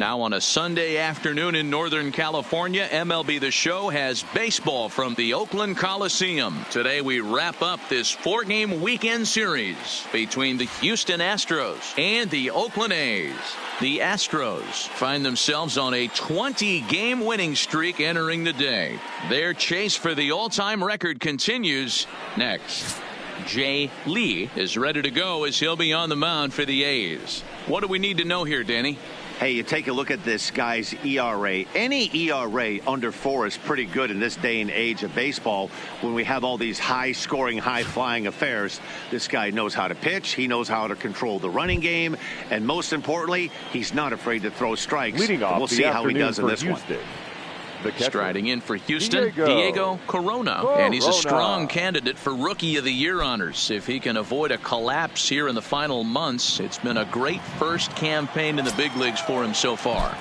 Now on a Sunday afternoon in Northern California, MLB The Show has baseball from the Oakland Coliseum. Today we wrap up this 4-game weekend series between the Houston Astros and the Oakland A's. The Astros find themselves on a 20-game winning streak entering the day. Their chase for the all-time record continues next. Jay Lee is ready to go as he'll be on the mound for the A's. What do we need to know here, Danny? Hey, you take a look at this guy's ERA. Any ERA under 4 is pretty good in this day and age of baseball when we have all these high-scoring, high-flying affairs. This guy knows how to pitch. He knows how to control the running game. And most importantly, he's not afraid to throw strikes. We'll see how he does in this one. Striding in for Houston, Diego Corona. And he's a strong candidate for Rookie of the Year honors. If he can avoid a collapse here in the final months, it's been a great first campaign in the big leagues for him so far.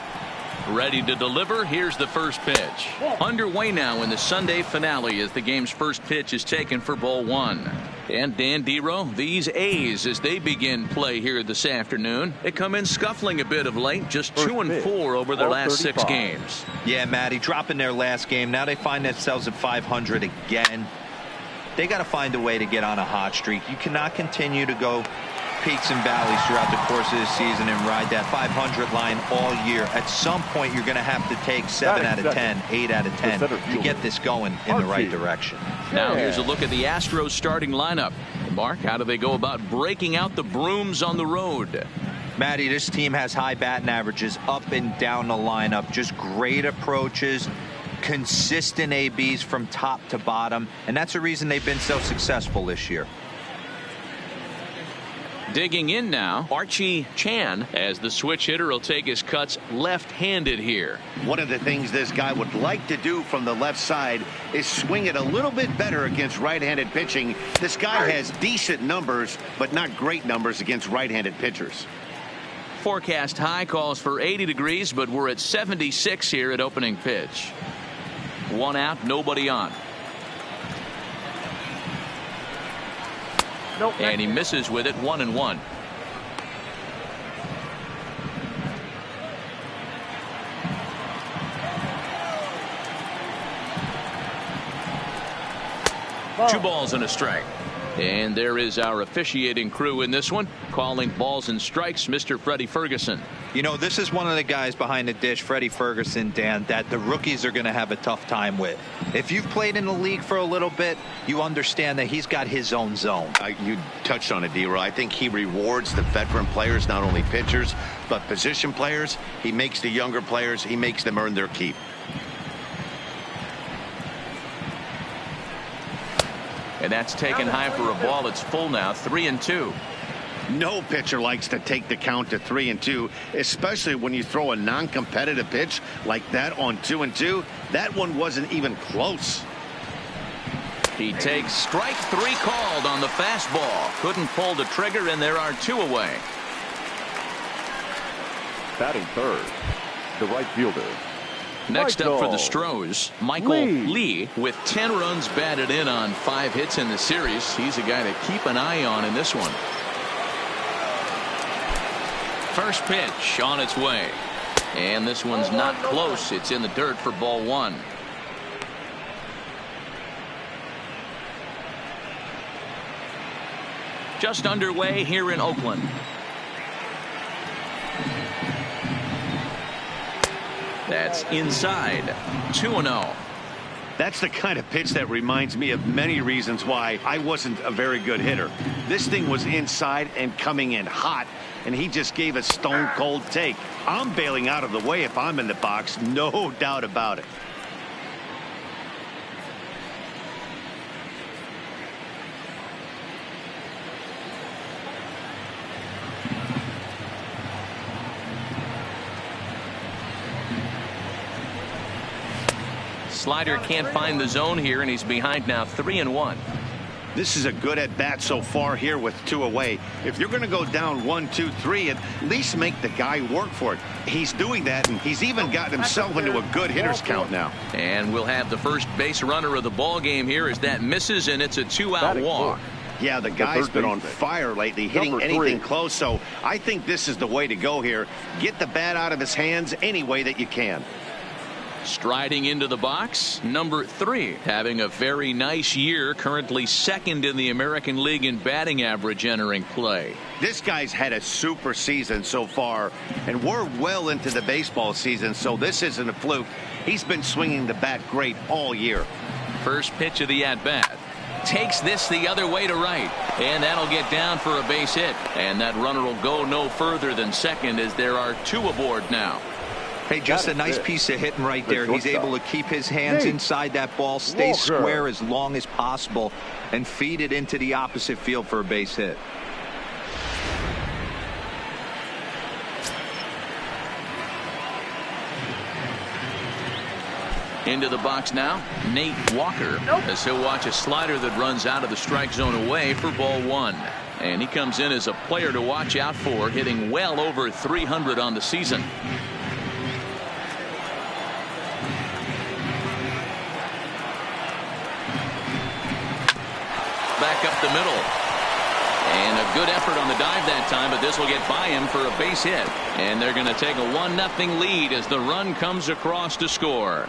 Ready to deliver. Here's the first pitch. Underway now in the Sunday finale as the game's first pitch is taken for ball 1. And Dan Dero, these A's, as they begin play here this afternoon, they come in scuffling a bit of late, just 2-4 over their last 6 games. Yeah, Matty, dropping their last game. Now they find themselves at 500 again. They got to find a way to get on a hot streak. You cannot continue to go peaks and valleys throughout the course of the season and ride that 500 line all year. At some point, you're going to have to take 7 out of 10, 8 out of 10 to get this going in the right direction. Now here's a look at the Astros starting lineup. Mark, how do they go about breaking out the brooms on the road? Matty, this team has high batting averages up and down the lineup. Just great approaches, consistent ABs from top to bottom, and that's the reason they've been so successful this year. Digging in now, Archie Chan, as the switch hitter will take his cuts left-handed here. One of the things this guy would like to do from the left side is swing it a little bit better against right-handed pitching. This guy has decent numbers, but not great numbers against right-handed pitchers. Forecast high calls for 80 degrees, but we're at 76 here at opening pitch. 1 out, nobody on. And he misses with it, 1-1. Two balls and a strike. And there is our officiating crew in this one, calling balls and strikes, Mr. Freddie Ferguson. You know, this is one of the guys behind the dish, Freddie Ferguson, Dan, that the rookies are going to have a tough time with. If you've played in the league for a little bit, you understand that he's got his own zone. You touched on it, Dero. I think he rewards the veteran players, not only pitchers, but position players. He makes the younger players, he makes them earn their keep. And that's taken high for a ball. It's full now, 3-2. No pitcher likes to take the count to 3-2, especially when you throw a non-competitive pitch like that on 2-2. That one wasn't even close. He takes strike 3 called on the fastball. Couldn't pull the trigger, and there are 2 away. Batting third, the right fielder. Next up for the Astros, Michael Lee with 10 runs batted in on 5 hits in the series. He's a guy to keep an eye on in this one. First pitch on its way. And this one's not close. It's in the dirt for ball 1. Just underway here in Oakland. That's inside. 2-0. That's the kind of pitch that reminds me of many reasons why I wasn't a very good hitter. This thing was inside and coming in hot, and he just gave a stone cold take. I'm bailing out of the way if I'm in the box, no doubt about it. Slider can't find the zone here, and he's behind now, 3-1. This is a good at bat so far here with 2 away. If you're going to go down 1, 2, 3, at least make the guy work for it. He's doing that, and he's even gotten himself into a good hitter's count now. And we'll have the first base runner of the ball game here as that misses, and it's a 2-out walk. Yeah, the guy's been on fire lately, hitting anything close. So I think this is the way to go here. Get the bat out of his hands any way that you can. Striding into the box, number 3, having a very nice year, currently second in the American League in batting average entering play. This guy's had a super season so far, and we're well into the baseball season, so this isn't a fluke. He's been swinging the bat great all year. First pitch of the at-bat. Takes this the other way to right, and that'll get down for a base hit, and that runner will go no further than second as there are 2 aboard now. Hey, just a nice piece of hitting right there. He's able to keep his hands inside that ball, stay square as long as possible, and feed it into the opposite field for a base hit. Into the box now, Nate Walker, as he'll watch a slider that runs out of the strike zone away for ball 1. And he comes in as a player to watch out for, hitting well over 300 on the season. Back up the middle. And a good effort on the dive that time, but this will get by him for a base hit. And they're going to take a 1-0 lead as the run comes across to score.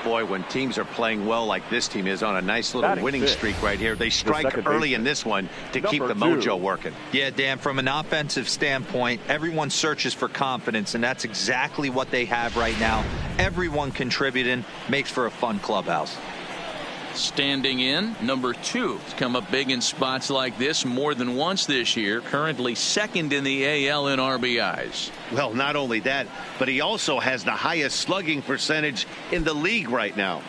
Boy, when teams are playing well like this team is on a nice little winning streak right here, they strike early in this one to keep the mojo working. Yeah, Dan, from an offensive standpoint, everyone searches for confidence, and that's exactly what they have right now. Everyone contributing makes for a fun clubhouse. Standing in, number 2. He's come up big in spots like this more than once this year. Currently second in the AL in RBIs. Well, not only that, but he also has the highest slugging percentage in the league right now.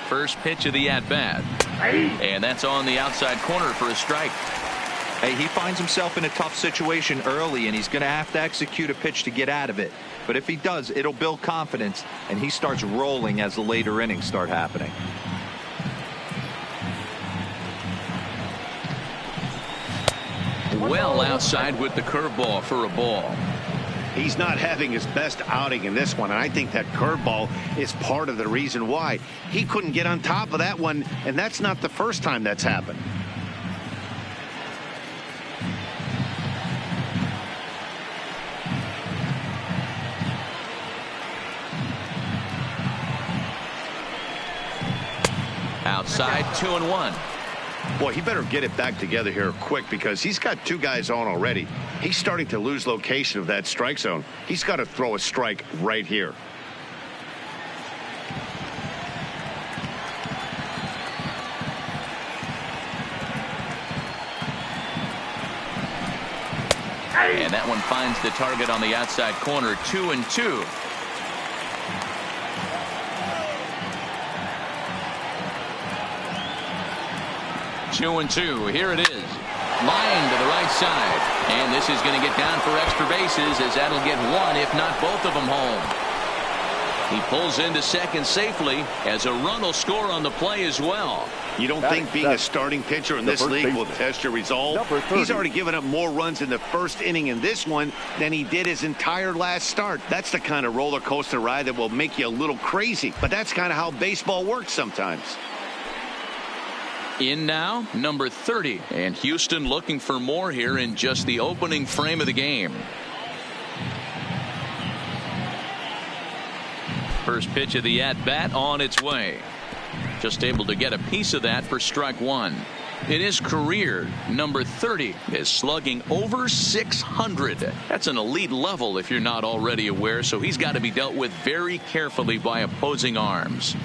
First pitch of the at-bat. And that's on the outside corner for a strike. Hey, he finds himself in a tough situation early, and he's going to have to execute a pitch to get out of it. But if he does, it'll build confidence, and he starts rolling as the later innings start happening. Well outside with the curveball for a ball. He's not having his best outing in this one, and I think that curveball is part of the reason why. He couldn't get on top of that one, and that's not the first time that's happened. Outside, 2-1. Boy, he better get it back together here quick because he's got 2 guys on already. He's starting to lose location of that strike zone. He's got to throw a strike right here. And that one finds the target on the outside corner. 2-2. 2-2. Here it is. Line to the right side. And this is going to get down for extra bases as that'll get 1, if not both of them, home. He pulls into second safely as a run will score on the play as well. You don't think being a starting pitcher in this league will test your resolve? He's already given up more runs in the first inning in this one than he did his entire last start. That's the kind of roller coaster ride that will make you a little crazy. But that's kind of how baseball works sometimes. In now, number 30. And Houston looking for more here in just the opening frame of the game. First pitch of the at-bat on its way. Just able to get a piece of that for strike 1. In his career, number 30 is slugging over 600. That's an elite level if you're not already aware, so he's got to be dealt with very carefully by opposing arms.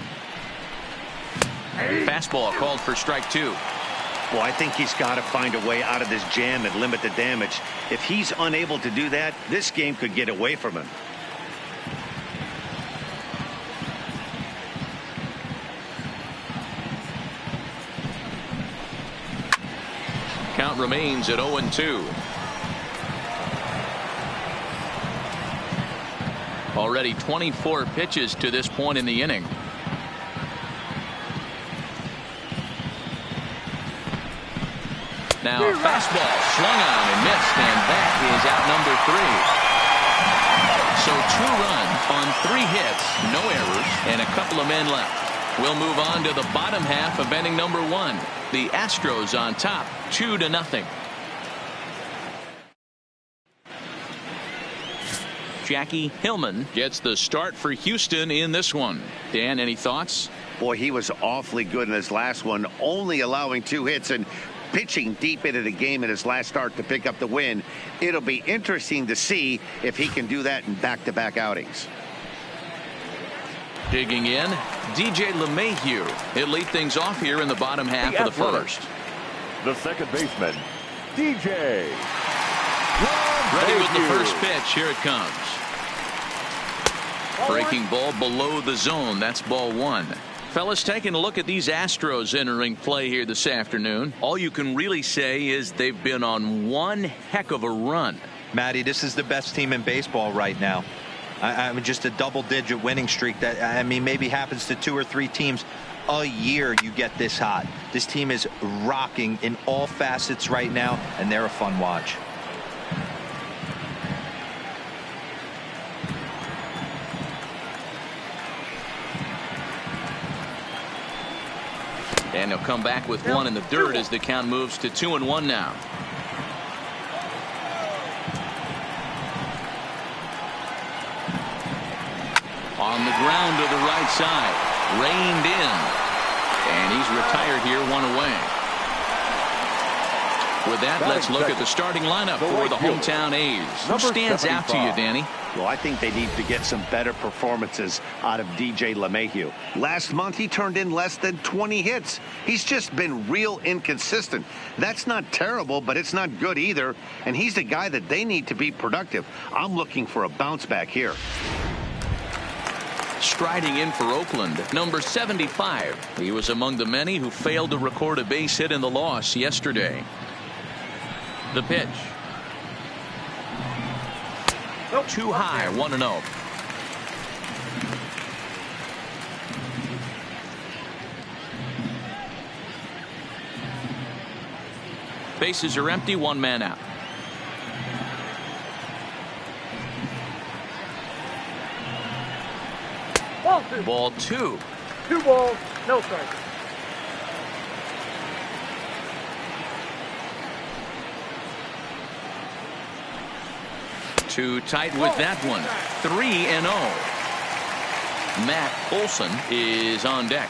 Fastball called for strike 2. Well, I think he's got to find a way out of this jam and limit the damage. If he's unable to do that, this game could get away from him. Count remains at 0-2. Already 24 pitches to this point in the inning. Now a fastball swung on and missed, and that is out number 3. So 2 runs on 3 hits, no errors, and a couple of men left. We'll move on to the bottom half of inning number 1. The Astros on top, 2-0. Jackie Hillman gets the start for Houston in this one. Dan, any thoughts? Boy, he was awfully good in his last one, only allowing 2 hits and pitching deep into the game in his last start to pick up the win. It'll be interesting to see if he can do that in back-to-back outings. Digging in, DJ LeMahieu. He'll lead things off here in the bottom half of the first. The second baseman, DJ. Ready with the first pitch. Here it comes. Breaking ball below the zone. That's ball 1. Fellas, taking a look at these Astros entering play here this afternoon. All you can really say is they've been on one heck of a run. Matty, this is the best team in baseball right now. I mean, just a double-digit winning streak that, I mean, maybe happens to 2 or 3 teams a year. You get this hot. This team is rocking in all facets right now, and they're a fun watch. And he'll come back with 1 in the dirt as the count moves to 2-1 now. On the ground to the right side. Reined in. And he's retired here, 1 away. With that, let's look at the starting lineup for the hometown A's. Who stands out to you, Danny? Well, I think they need to get some better performances out of DJ LeMahieu. Last month, he turned in less than 20 hits. He's just been real inconsistent. That's not terrible, but it's not good either. And he's the guy that they need to be productive. I'm looking for a bounce back here. Striding in for Oakland, number 75. He was among the many who failed to record a base hit in the loss yesterday. The pitch. Too high, 1-0. Bases are empty, 1 man out. Ball 2. 2 balls, no strikes. Too tight with that one. 3-0. Matt Olson is on deck.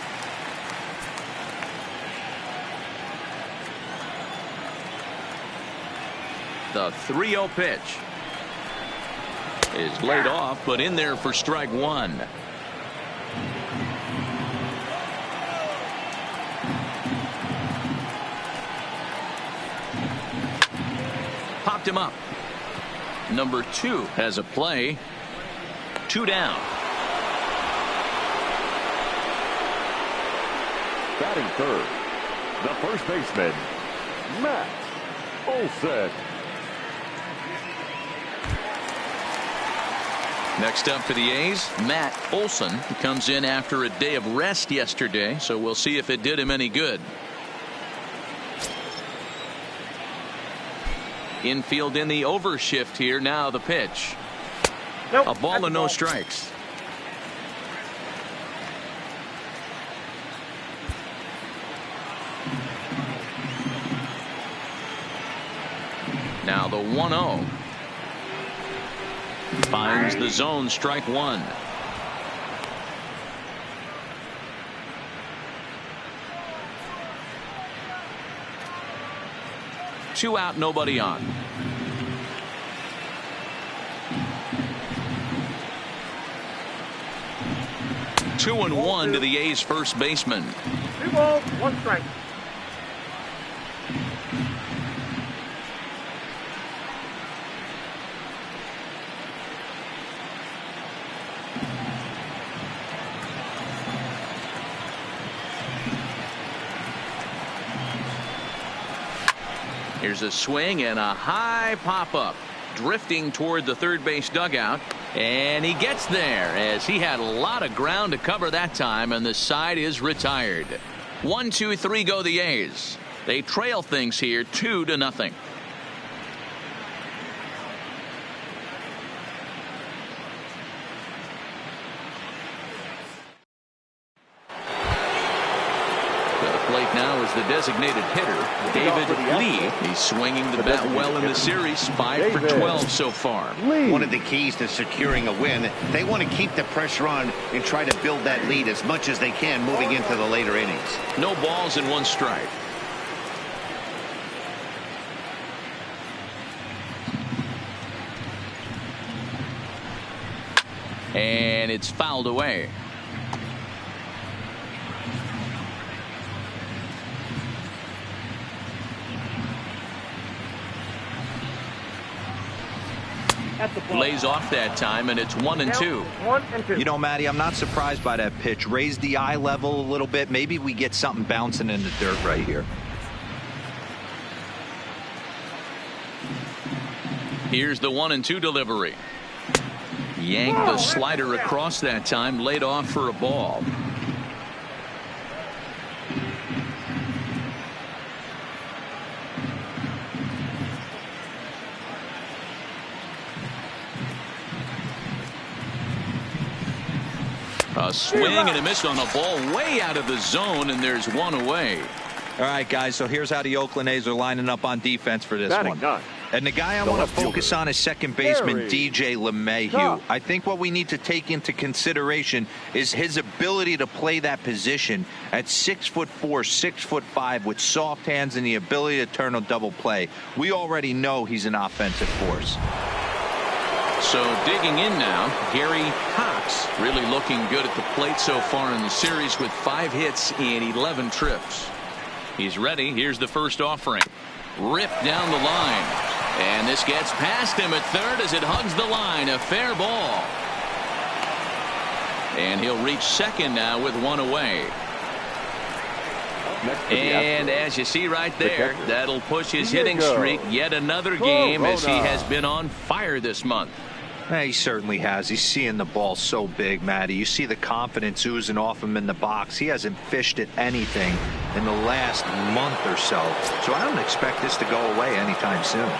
The 3-0 pitch is laid off, but in there for strike 1. Popped him up. Number 2 has a play. 2 down. Batting third, the first baseman, Matt Olson. Next up for the A's, Matt Olson comes in after a day of rest yesterday, so we'll see if it did him any good. Infield in the overshift here. Now the pitch. Nope, a ball and no strikes. Now the 1-0. Finds the zone, strike 1. Two out, nobody on. Two and 1 to the A's first baseman. 2 balls, 1 strike. Here's a swing and a high pop-up. Drifting toward the third base dugout. And he gets there as he had a lot of ground to cover that time, and the side is retired. 1, 2, 3 go the A's. They trail things here 2-0. now is the designated hitter, David Lee. He's swinging the bat well in the series, 5 for 12 so far. One of the keys to securing a win, they want to keep the pressure on and try to build that lead as much as they can moving into the later innings. No balls and 1 strike. And it's fouled away. Lays off that time, and it's 1-2. 1-2. You know, Matty, I'm not surprised by that pitch. Raise the eye level a little bit. Maybe we get something bouncing in the dirt right here. Here's the 1-2 delivery. Yanked the slider across that time, laid off for a ball. A swing and a miss on a ball way out of the zone, and there's 1 away. All right, guys, so here's how the Oakland A's are lining up on defense for this one. And the guy I want to focus on is second baseman DJ LeMahieu. I think what we need to take into consideration is his ability to play that position at 6'4", 6'5", with soft hands and the ability to turn a double play. We already know he's an offensive force. So digging in now, Gary Cox really looking good at the plate so far in the series with 5 hits in 11 trips. He's ready. Here's the first offering. Ripped down the line. And this gets past him at third as it hugs the line. A fair ball. And he'll reach second now with 1 away. And as you see right there, that'll push his hitting streak yet another game as he has been on fire this month. Yeah, he certainly has. He's seeing the ball so big, Matty. You see the confidence oozing off him in the box. He hasn't fished at anything in the last month or so. So I don't expect this to go away anytime soon.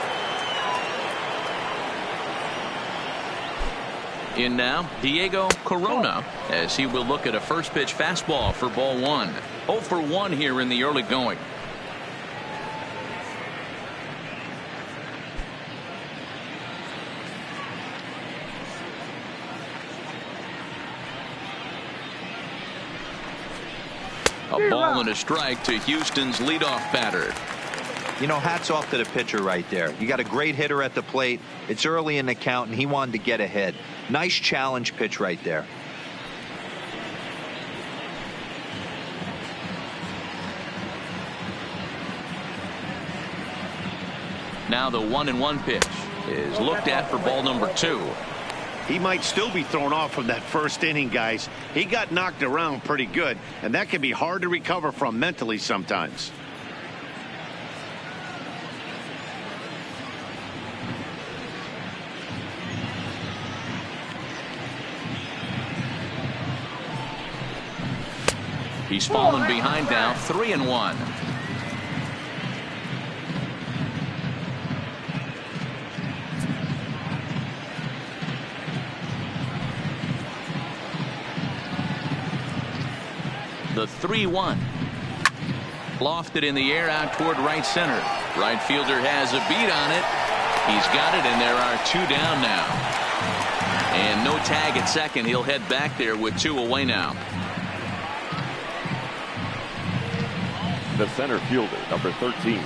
In now, Diego Corona, as he will look at a first pitch fastball for ball 1. 0 for 1 here in the early going. A ball and a strike to Houston's leadoff batter. You know, hats off to the pitcher right there. You got a great hitter at the plate. It's early in the count, and he wanted to get ahead. Nice challenge pitch right there. Now the 1-1 pitch is looked at for ball number 2. He might still be thrown off from that first inning, guys. He got knocked around pretty good, and that can be hard to recover from mentally sometimes. He's fallen behind now, 3-1. The 3-1. Lofted in the air out toward right center. Right fielder has a beat on it. He's got it, and there are 2 down now. And no tag at second. He'll head back there with 2 away now. The center fielder, number 13.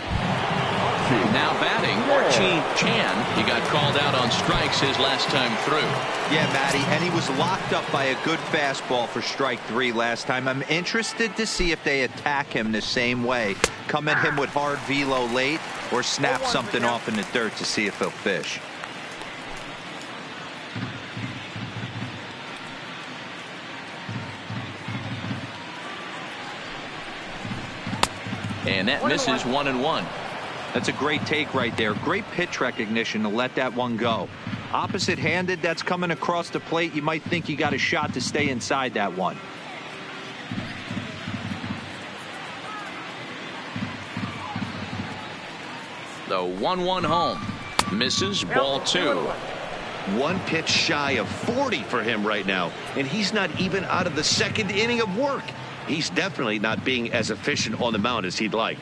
Now batting, Archie Chan. He got called out on strikes his last time through. Yeah, Matty, and he was locked up by a good fastball for strike 3 last time. I'm interested to see if they attack him the same way. Come at him with hard velo late or snap something off in the dirt to see if he'll fish. And that misses 1-1. That's a great take right there. Great pitch recognition to let that one go. Opposite handed, that's coming across the plate. You might think you got a shot to stay inside that one. The 1-1 home. Misses, ball 2. 1 pitch shy of 40 for him right now, and he's not even out of the second inning of work. he's definitely not being as efficient on the mound as he'd like.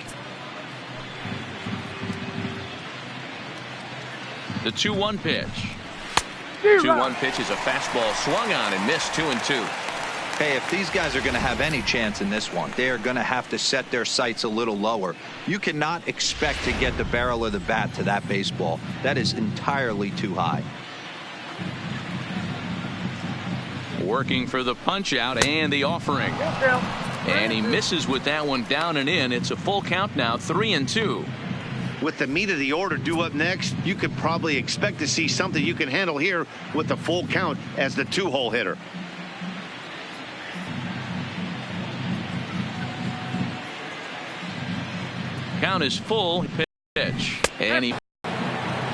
The 2-1 pitch. 2-1 pitch is a fastball swung on and missed. 2-2. Hey, if these guys are going to have any chance in this one, they are going to have to set their sights a little lower. You cannot expect to get the barrel of the bat to that baseball. That is entirely too high. Working for the punch out and the offering. And he misses with that one down and in. It's a full count now, 3-2. With the meat of the order due up next, you could probably expect to see something you can handle here with the full count as the 2-hole hitter. Count is full. Pitch. And he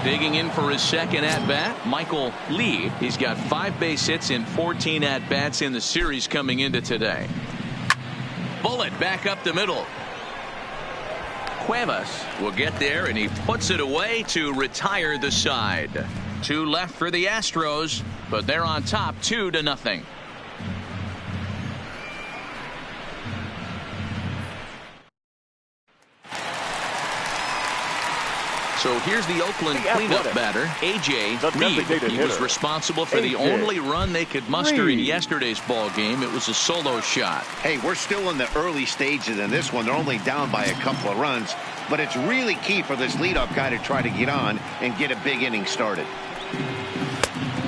digging in for his second at-bat, Michael Lee. He's got 5 base hits in 14 at-bats in the series coming into today. Bullet back up the middle. Cuevas will get there, and he puts it away to retire the side. 2 left for the Astros, but they're on top 2-0. So here's the Oakland cleanup batter, A.J. Reed. He was responsible for the only run they could muster in yesterday's ball game. It was a solo shot. Hey, we're still in the early stages in this one. They're only down by a couple of runs, but it's really key for this leadoff guy to try to get on and get a big inning started.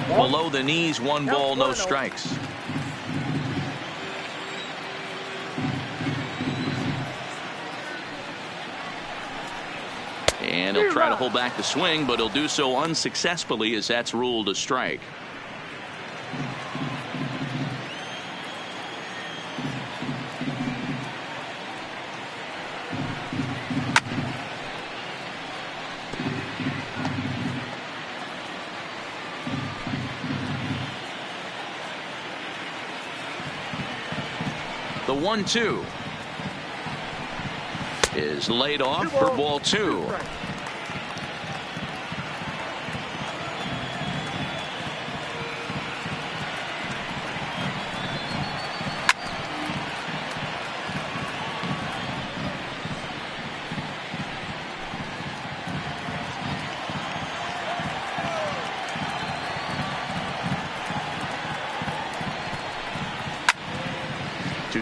Below the knees, 1 ball, no strikes. And he'll try to hold back the swing, but he'll do so unsuccessfully as that's ruled a strike. The 1-2 is laid off for ball 2.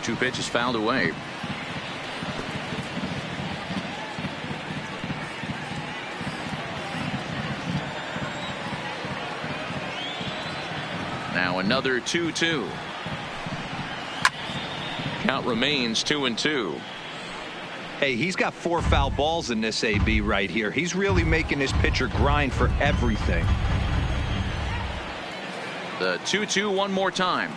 Two pitches fouled away. Now another 2-2. Count remains 2-2. Hey, he's got 4 foul balls in this AB right here. He's really making his pitcher grind for everything. The 2-2 one more time.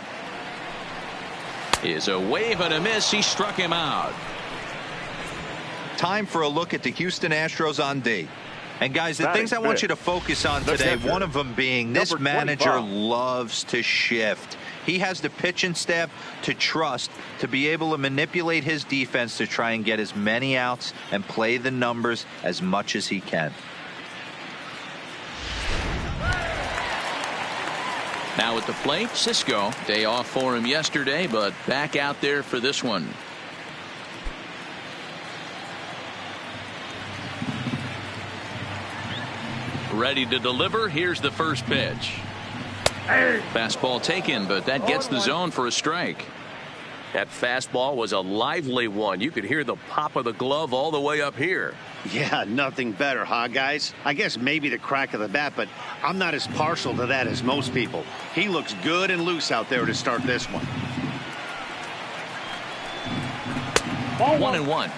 Is a wave and a miss. He struck him out. Time for a look at the Houston Astros on D. And guys, the things I want you to focus on today, one of them being this manager loves to shift. He has the pitching staff to trust to be able to manipulate his defense to try and get as many outs and play the numbers as much as he can. Now at the plate, Cisco. Day off for him yesterday, but back out there for this one. Ready to deliver. Here's the first pitch. Fastball taken, but that gets the zone for a strike. That fastball was a lively one. You could hear the pop of the glove all the way up here. Yeah, nothing better, huh, guys? I guess maybe the crack of the bat, but I'm not as partial to that as most people. He looks good and loose out there to start this one. 1-1.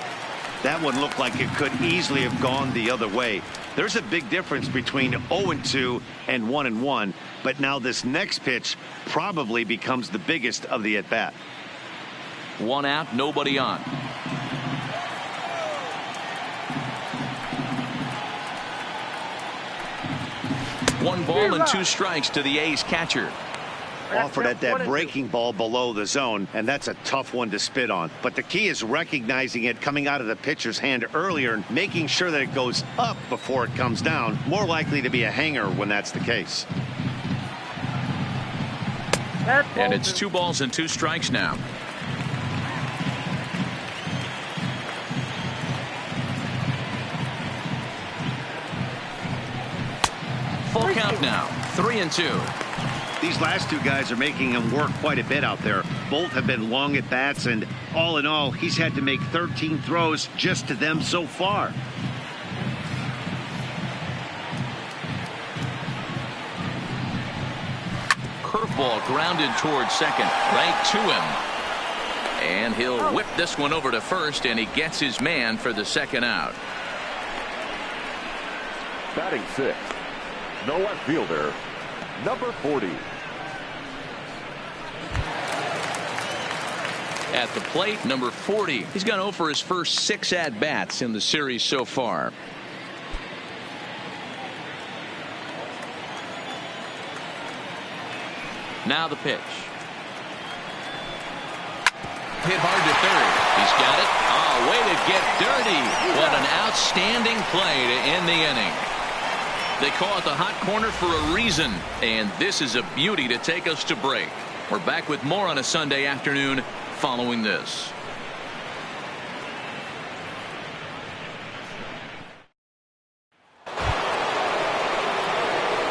That one looked like it could easily have gone the other way. There's a big difference between 0-2 and 1-1, but now this next pitch probably becomes the biggest of the at-bat. 1 out, nobody on. One ball and 2 strikes to the A's catcher. Offered at that breaking ball below the zone, and that's a tough one to spit on. But the key is recognizing it coming out of the pitcher's hand earlier and making sure that it goes up before it comes down. More likely to be a hanger when that's the case. And it's 2 balls and 2 strikes now. now. 3-2. These last two guys are making him work quite a bit out there. Both have been long at bats, and all in all, he's had to make 13 throws just to them so far. Curveball grounded towards second, right to him. And he'll whip this one over to first, and he gets his man for the second out. Batting sixth, no left fielder, number 40. At the plate, number 40. He's gone 0 for his first 6 at-bats in the series so far. Now the pitch. Hit hard to third. He's got it. Oh, way to get dirty. What an outstanding play to end the inning. They call it the hot corner for a reason, and this is a beauty to take us to break. We're back with more on a Sunday afternoon following this.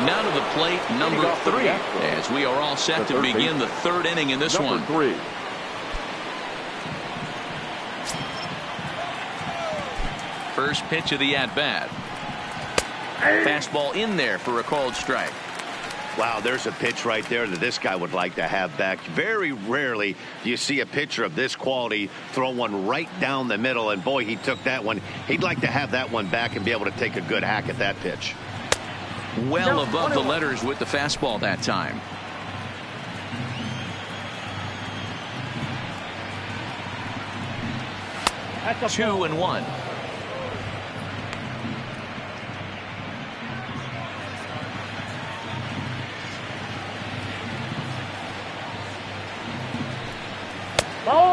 Now to the plate, number 3, as we are all set to begin the third inning in this one. Number 3. First pitch of the at-bat. Fastball in there for a called strike. Wow, there's a pitch right there that this guy would like to have back. Very rarely do you see a pitcher of this quality throw one right down the middle, and boy, he took that one. He'd like to have that one back and be able to take a good hack at that pitch. Well above the letters with the fastball that time. That's a 2-1.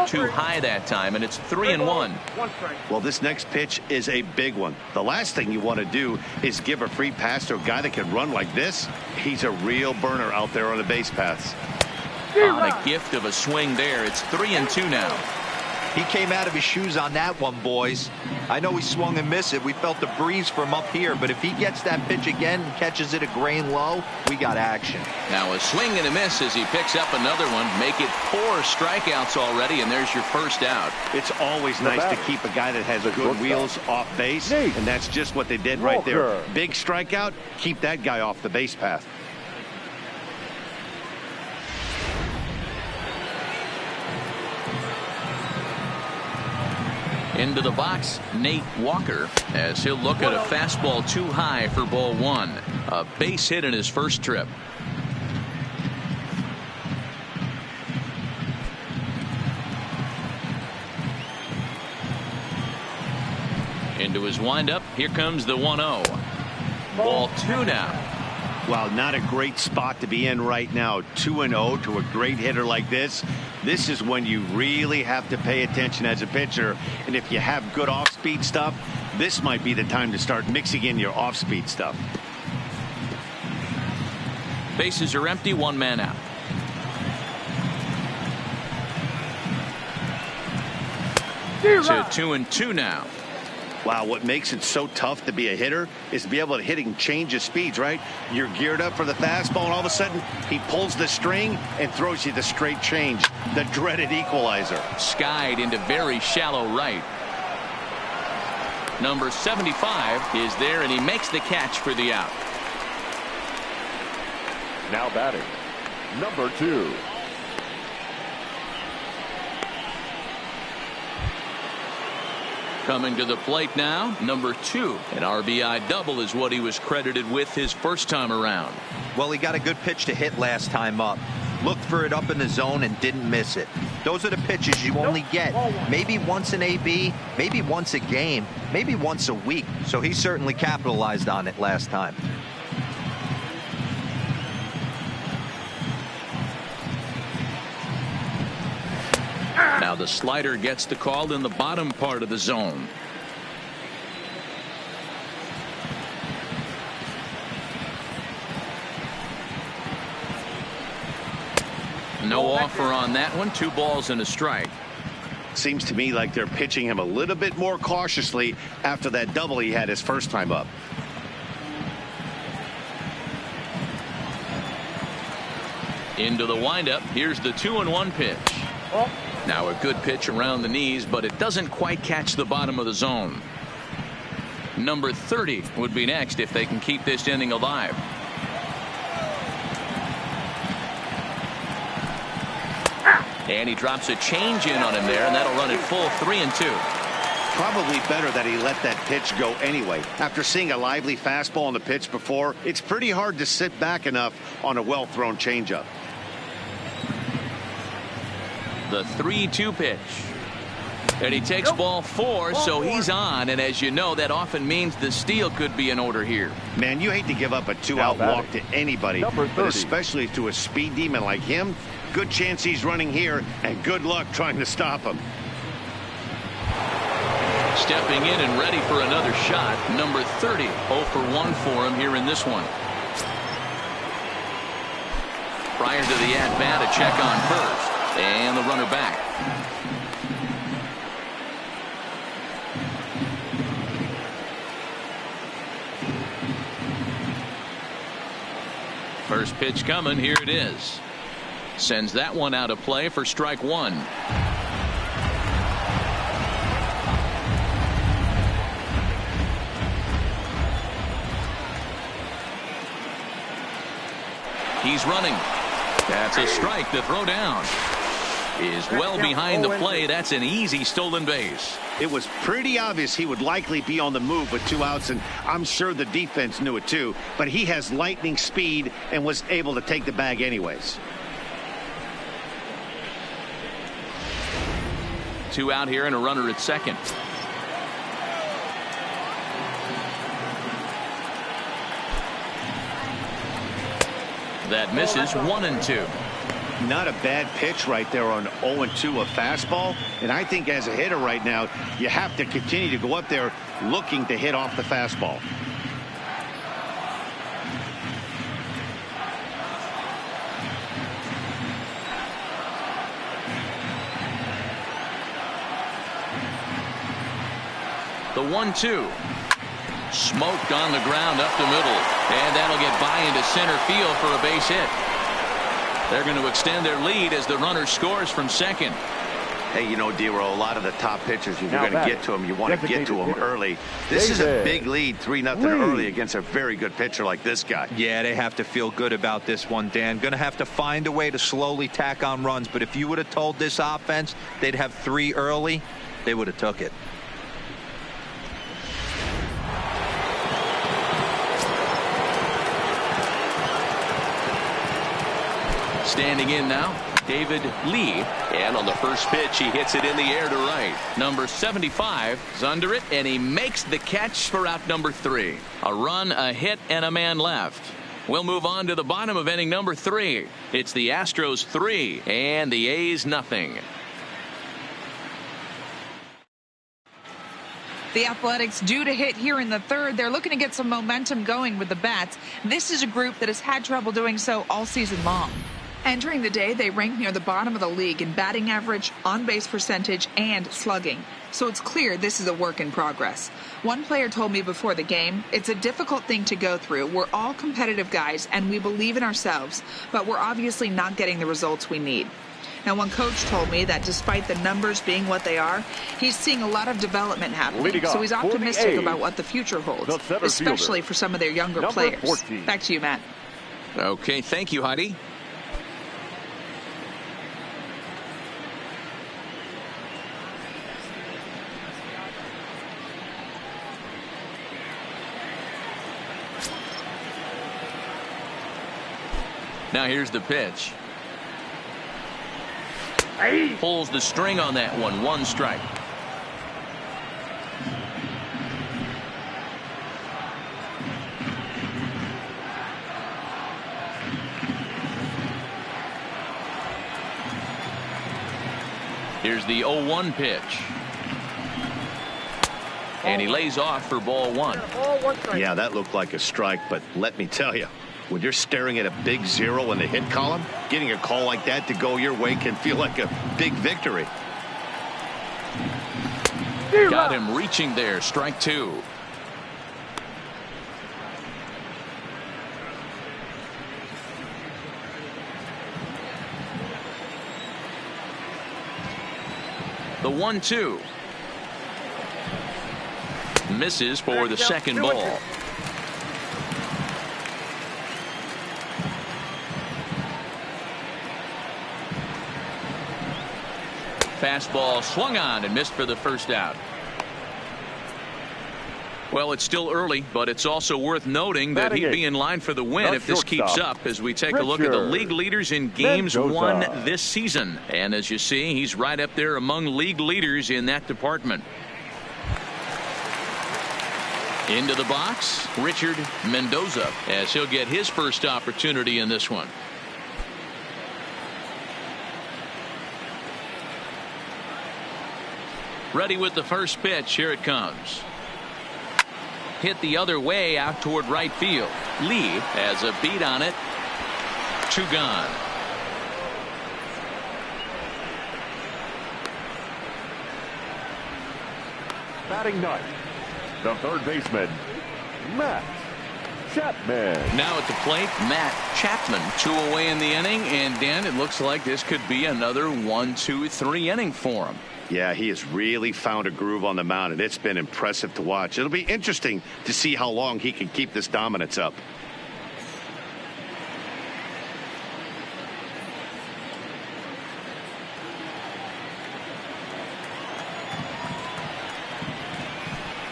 Too high that time, and it's 3-1. Well, this next pitch is a big one. The last thing you want to do is give a free pass to a guy that can run like this. He's a real burner out there on the base paths. On a gift of a swing there, it's 3-2 now. He came out of his shoes on that one, boys. I know he swung and missed it. We felt the breeze from up here, but if he gets that pitch again and catches it a grain low, we got action. Now a swing and a miss as he picks up another one. Make it 4 strikeouts already, and there's your first out. It's always nice to keep a guy that has good wheels off base, and that's just what they did right there. Big strikeout, keep that guy off the base path. Into the box, Nate Walker, as he'll look at a fastball too high for ball 1. A base hit in his first trip. Into his windup, here comes the 1-0. Ball 2 now. Wow, not a great spot to be in right now. 2-0 to a great hitter like this. This is when you really have to pay attention as a pitcher. And if you have good off-speed stuff, this might be the time to start mixing in your off-speed stuff. Bases are empty, 1 man out. To 2-2 now. Wow, what makes it so tough to be a hitter is to be able to hit and change of speeds, right? You're geared up for the fastball, and all of a sudden, he pulls the string and throws you the straight change, the dreaded equalizer. Skied into very shallow right. Number 75 is there, and he makes the catch for the out. Now batting, number 2. Coming to the plate now, number 2. An RBI double is what he was credited with his first time around. Well, he got a good pitch to hit last time up. Looked for it up in the zone and didn't miss it. Those are the pitches you only get maybe once in AB, maybe once a game, maybe once a week. So he certainly capitalized on it last time. Now the slider gets the call in the bottom part of the zone. No offer on that one. 2 balls and a strike. Seems to me like they're pitching him a little bit more cautiously after that double he had his first time up. Into the windup. Here's the 2-1 pitch. Now a good pitch around the knees, but it doesn't quite catch the bottom of the zone. Number 30 would be next if they can keep this inning alive. And he drops a change in on him there, and that'll run it full 3-2. Probably better that he let that pitch go anyway. After seeing a lively fastball on the pitch before, it's pretty hard to sit back enough on a well-thrown changeup. The 3-2 pitch. And he takes ball 4, so he's on. And as you know, that often means the steal could be in order here. Man, you hate to give up a 2-out walk to anybody, but especially to a speed demon like him. Good chance he's running here, and good luck trying to stop him. Stepping in and ready for another shot. Number 30, 0 for 1 for him here in this one. Prior to the at-bat, a check on first. And the runner back. First pitch coming. Here it is. Sends that one out of play for strike 1. He's running. That's a strike. The throw down is well behind the play. That's an easy stolen base. It was pretty obvious he would likely be on the move with 2 outs, and I'm sure the defense knew it too, but he has lightning speed and was able to take the bag anyways. 2 out here and a runner at second. That misses. 1-2. Not a bad pitch right there on 0-2, a fastball. And I think as a hitter right now, you have to continue to go up there looking to hit off the fastball. The 1-2. Smoked on the ground up the middle. And that'll get by into center field for a base hit. They're going to extend their lead as the runner scores from second. Hey, you know, D-Roll, a lot of the top pitchers, if you're going to get to them, you want to get to them early. This is a big lead, 3-0 early against a very good pitcher like this guy. Yeah, they have to feel good about this one, Dan. Going to have to find a way to slowly tack on runs. But if you would have told this offense they'd have 3 early, they would have took it. Standing in now, David Lee. And on the first pitch, he hits it in the air to right. Number 75 is under it, and he makes the catch for out number 3. A run, a hit, and a man left. We'll move on to the bottom of inning number 3. It's the Astros 3 and the A's nothing. The Athletics due to hit here in the 3rd. They're looking to get some momentum going with the bats. This is a group that has had trouble doing so all season long. Entering the day, they rank near the bottom of the league in batting average, on-base percentage, and slugging. So it's clear this is a work in progress. One player told me before the game, it's a difficult thing to go through. We're all competitive guys, and we believe in ourselves, but we're obviously not getting the results we need. Now, one coach told me that despite the numbers being what they are, he's seeing a lot of development happening. So he's optimistic about what the future holds, especially for some of their younger players. 14. Back to you, Matt. Okay, thank you, Heidi. Now here's the pitch. Pulls the string on that one. 1 strike. Here's the 0-1 pitch. And he lays off for ball 1. Yeah, that looked like a strike, but let me tell you, when you're staring at a big 0 in the hit column, getting a call like that to go your way can feel like a big victory. Got him reaching there. Strike 2. The 1-2. Misses for the second ball. Fastball swung on and missed for the first out. Well, it's still early, but it's also worth noting that he'd be in line for the win if this keeps up, as we take a look at the league leaders in games won this season. And as you see, he's right up there among league leaders in that department. Into the box, Richard Mendoza, as he'll get his first opportunity in this one. Ready with the first pitch. Here it comes. Hit the other way out toward right field. Lee has a beat on it. 2 gone. Batting ninth, the third baseman, Matt Chapman. Now at the plate, Matt Chapman. 2 away in the inning, and Dan, it looks like this could be another 1-2-3 inning for him. Yeah, he has really found a groove on the mound, and it's been impressive to watch. It'll be interesting to see how long he can keep this dominance up.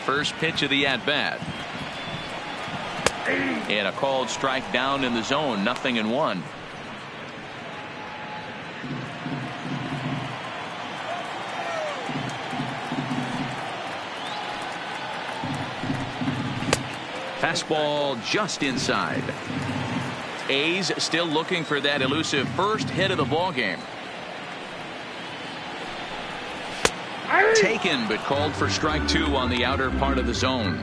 First pitch of the at-bat. And a called strike down in the zone. 0-1. Fastball just inside. A's still looking for that elusive first hit of the ball game. Taken, but called for strike 2 on the outer part of the zone.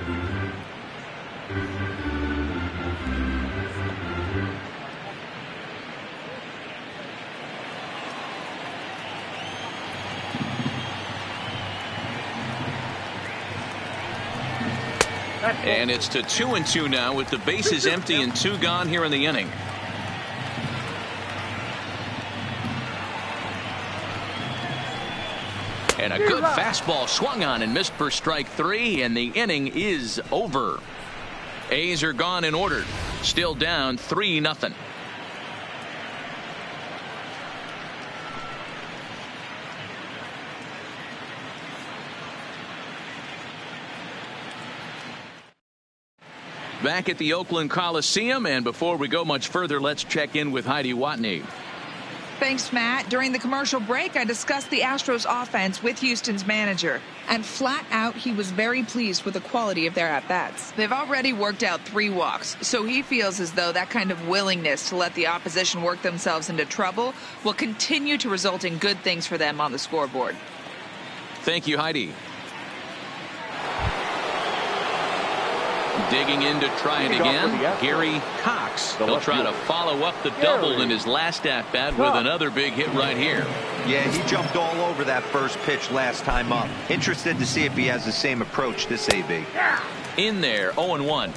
And it's to 2-2 now with the bases empty and 2 gone here in the inning. And a good fastball swung on and missed for strike 3, and the inning is over. A's are gone in order. Still down 3-0. Back at the Oakland Coliseum, and before we go much further, let's check in with Heidi Watney. Thanks, Matt. During the commercial break, I discussed the Astros offense with Houston's manager, and flat out, he was very pleased with the quality of their at-bats. They've already worked out 3 walks, so he feels as though that kind of willingness to let the opposition work themselves into trouble will continue to result in good things for them on the scoreboard. Thank you, Heidi. Digging in to try it again, Gary Cox. He'll try to follow up the double in his last at-bat with another big hit right here. Yeah, he jumped all over that first pitch last time up. Interested to see if he has the same approach this AB. In there, 0-1.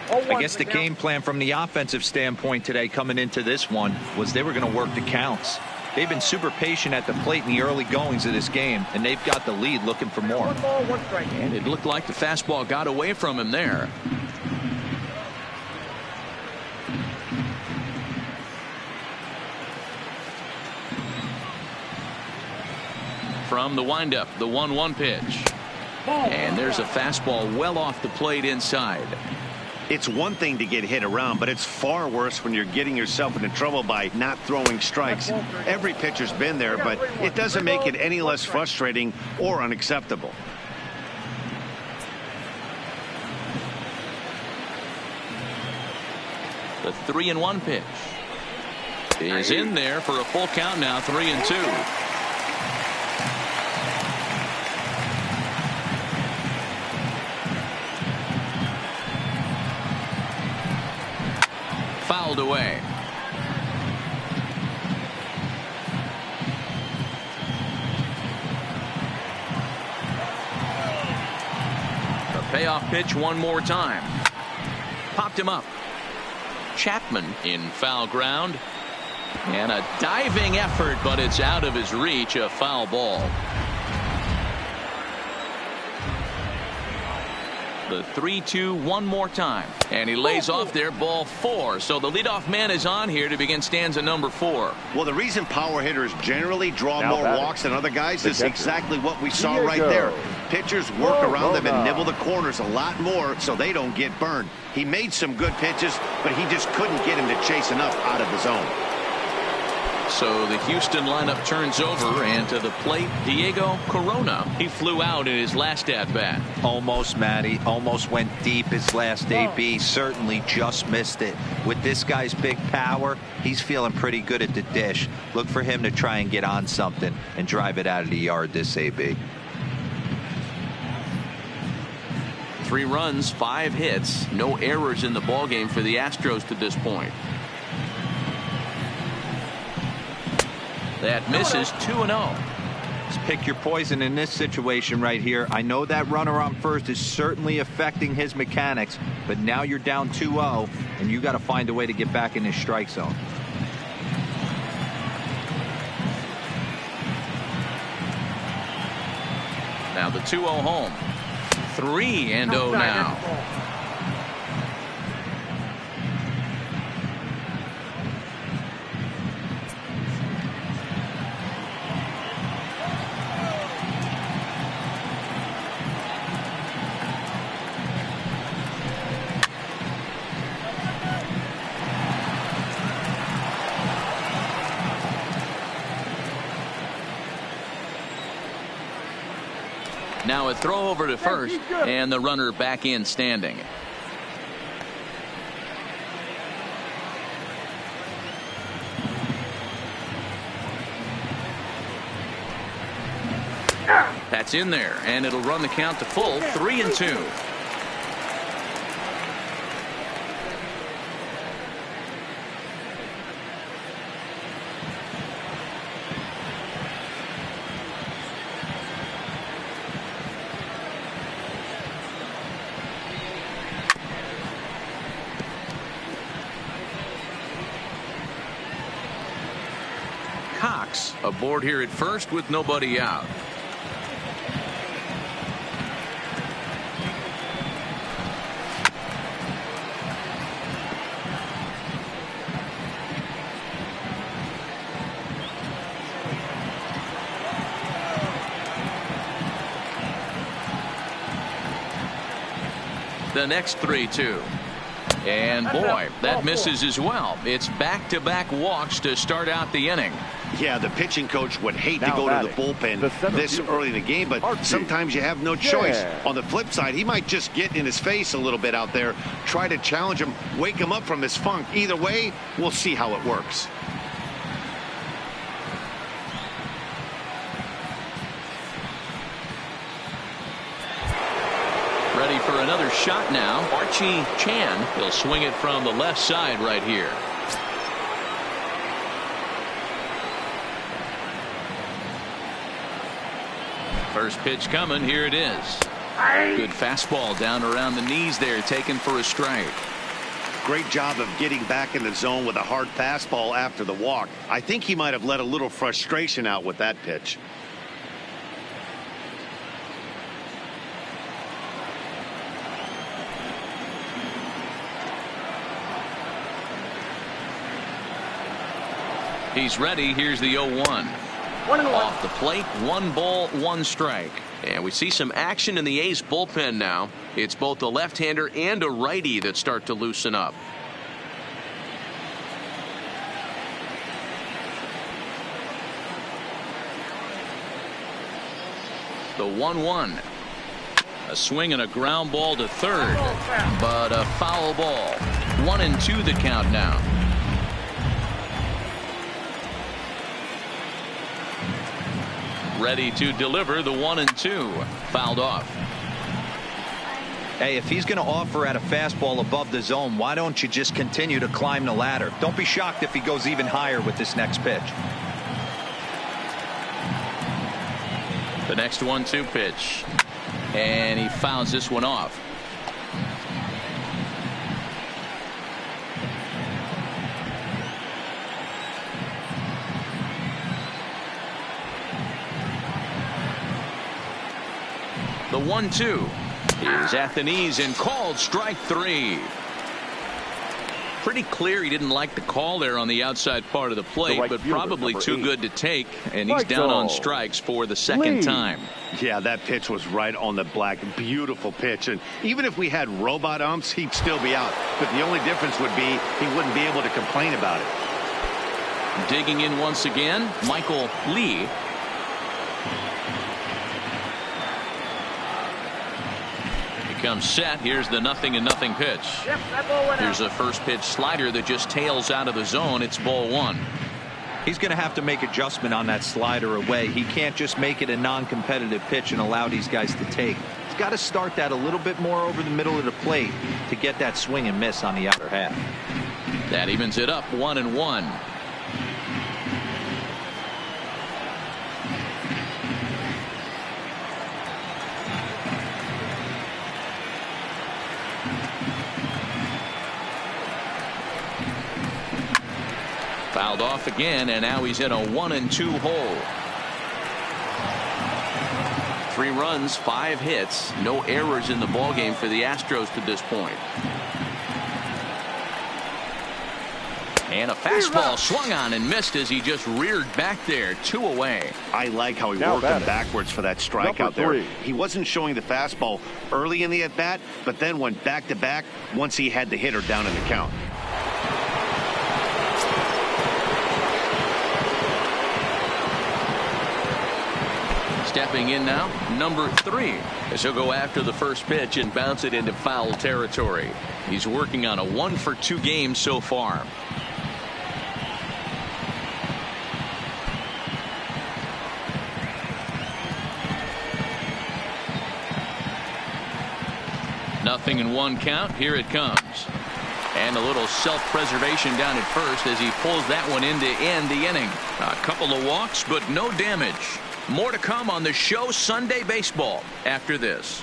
I guess the game plan from the offensive standpoint today coming into this one was they were going to work the counts. They've been super patient at the plate in the early goings of this game, and they've got the lead looking for more. 1 ball, 1 strike. And it looked like the fastball got away from him there. From the windup, the 1-1 pitch. And there's a fastball well off the plate inside. It's one thing to get hit around, but it's far worse when you're getting yourself into trouble by not throwing strikes. Every pitcher's been there, but it doesn't make it any less frustrating or unacceptable. The 3-1 pitch is in there for a full count now, 3-2. Fouled away. The payoff pitch one more time. Popped him up. Chapman in foul ground. And a diving effort, but it's out of his reach. A foul ball. The 3-2 one more time. And he lays off there, ball 4. So the leadoff man is on here to begin stanza number 4. Well, the reason power hitters generally draw Now more batting. walks than other guys is catcher. exactly what we saw Diego. right there. Pitchers work around them and Corona. nibble the corners a lot more so they don't get burned. He made some good pitches, but he just couldn't get him to chase enough out of the zone. So the Houston lineup turns over, and to the plate, Diego Corona. He flew out in his last at-bat. Almost, Matty. Almost went deep his last AB. Certainly just missed it. With this guy's big power, he's feeling pretty good at the dish. Look for him to try and get on something and drive it out of the yard this AB. 3 runs, 5 hits, no errors in the ballgame for the Astros to this point. That misses 2-0. Just pick your poison in this situation right here. I know that runner on first is certainly affecting his mechanics, but now you're down 2-0, and you got to find a way to get back in this strike zone. Now the 2-0 home. 3-0 now. Now a throw over to first, and the runner back in standing. That's in there, and it'll run the count to full, 3-2. Cox aboard here at first with nobody out. The next 3-2. And boy, that misses as well. It's back-to-back walks to start out the inning. Yeah, the pitching coach would hate to Now go to the batting, bullpen the center this fielder, early in the game, but Archie. sometimes you have no choice. Yeah. On the flip side, he might just get in his face a little bit out there, try to challenge him, wake him up from his funk. Either way, we'll see how it works. Ready for another shot now. Archie Chan. He'll swing it from the left side right here. First pitch coming. Here it is. Good fastball down around the knees there, taken for a strike. Great job of getting back in the zone with a hard fastball after the walk. I think he might have let a little frustration out with that pitch. He's ready. Here's the 0-1. Off the plate, 1 ball, 1 strike. And we see some action in the A's bullpen now. It's both a left-hander and a righty that start to loosen up. The 1-1. A swing and a ground ball to third, but a foul ball. 1-2 the count now. Ready to deliver the 1-2. Fouled off. Hey, if he's going to offer at a fastball above the zone, why don't you just continue to climb the ladder? Don't be shocked if he goes even higher with this next pitch. The next 1-2 pitch. And he fouls this one off. The 1-2. Is Athanase and called strike 3. Pretty clear he didn't like the call there on the outside part of the plate, but probably too good to take, and he's down on strikes for the second time. Yeah, that pitch was right on the black. Beautiful pitch, and even if we had robot umps, he'd still be out. But the only difference would be he wouldn't be able to complain about it. Digging in once again, Michael Lee. Comes set. Here's the 0-0 pitch. Yep, that ball went There's out. a first pitch slider that just tails out of the zone. It's ball 1. He's going to have to make adjustment on that slider away. He can't just make it a non-competitive pitch and allow these guys to take. He's got to start that a little bit more over the middle of the plate to get that swing and miss on the outer half. That evens it up 1-1. Fouled off again, and now he's in a 1-2 hole. 3 runs, 5 hits, no errors in the ballgame for the Astros to this point. And a fastball swung on and missed as he just reared back there. 2 away. I like how he worked him backwards for that strikeout there. He wasn't showing the fastball early in the at-bat, but then went back-to-back once he had the hitter down in the count. Stepping in now, number 3, as he'll go after the first pitch and bounce it into foul territory. He's working on a 1-for-2 game so far. Nothing in 1 count. Here it comes. And a little self-preservation down at first as he pulls that one in to end the inning. A couple of walks, but no damage. More to come on the show Sunday Baseball after this.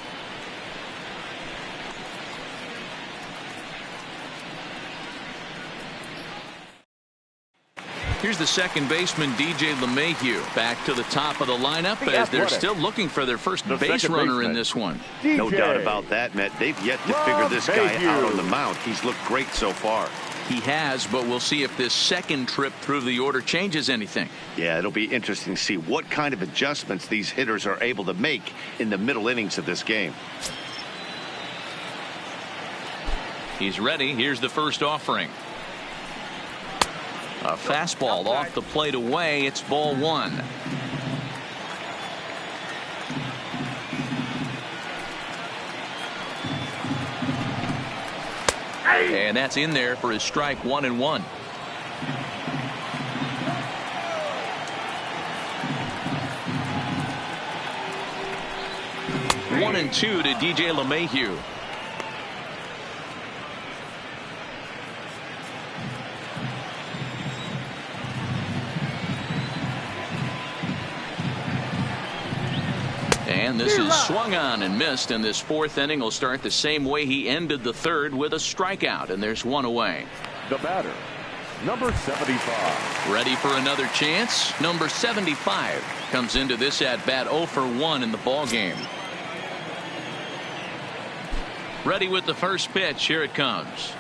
Here's the second baseman, DJ LeMahieu, back to the top of the lineup as they're still looking for their first base runner in this one. No doubt about that, Matt. They've yet to figure this guy out on the mound. He's looked great so far. He has, but we'll see if this second trip through the order changes anything. Yeah, it'll be interesting to see what kind of adjustments these hitters are able to make in the middle innings of this game. He's ready. Here's the first offering. A fastball off the plate away. It's ball 1. And that's in there for his strike 1-1. One and 2 to DJ LeMahieu. And this is swung on and missed, and this 4th inning will start the same way he ended the 3rd with a strikeout, and there's 1 away. The batter, number 75. Ready for another chance. Number 75 comes into this at bat 0 for 1 in the ball game. Ready with the first pitch. Here it comes.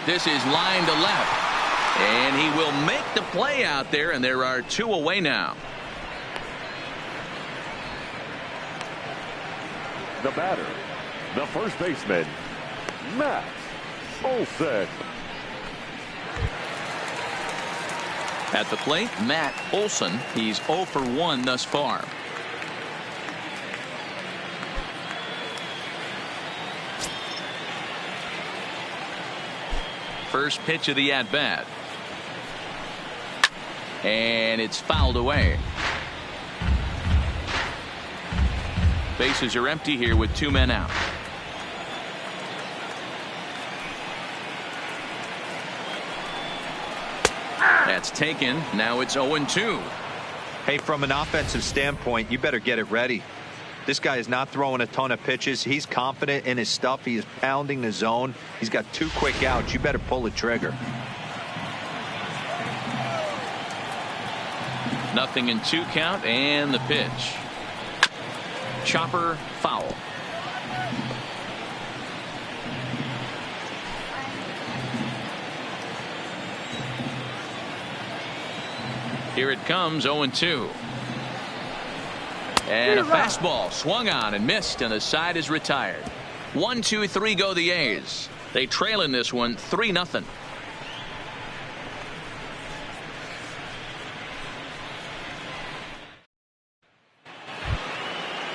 This is line to left, and he will make the play out there, and there are 2 away now. The batter, the first baseman, Matt Olson. At the plate, Matt Olson. He's 0 for 1 thus far. First pitch of the at-bat. And it's fouled away. Bases are empty here with 2 men out. That's taken. Now it's 0-2. Hey, from an offensive standpoint, you better get it ready. This guy is not throwing a ton of pitches. He's confident in his stuff. He is pounding the zone. He's got 2 quick outs. You better pull the trigger. Nothing in 2 count, and the pitch. Chopper foul. Here it comes, 0-2. And a fastball swung on and missed, and the side is retired. 1-2-3 go the A's. They trail in this one 3-0.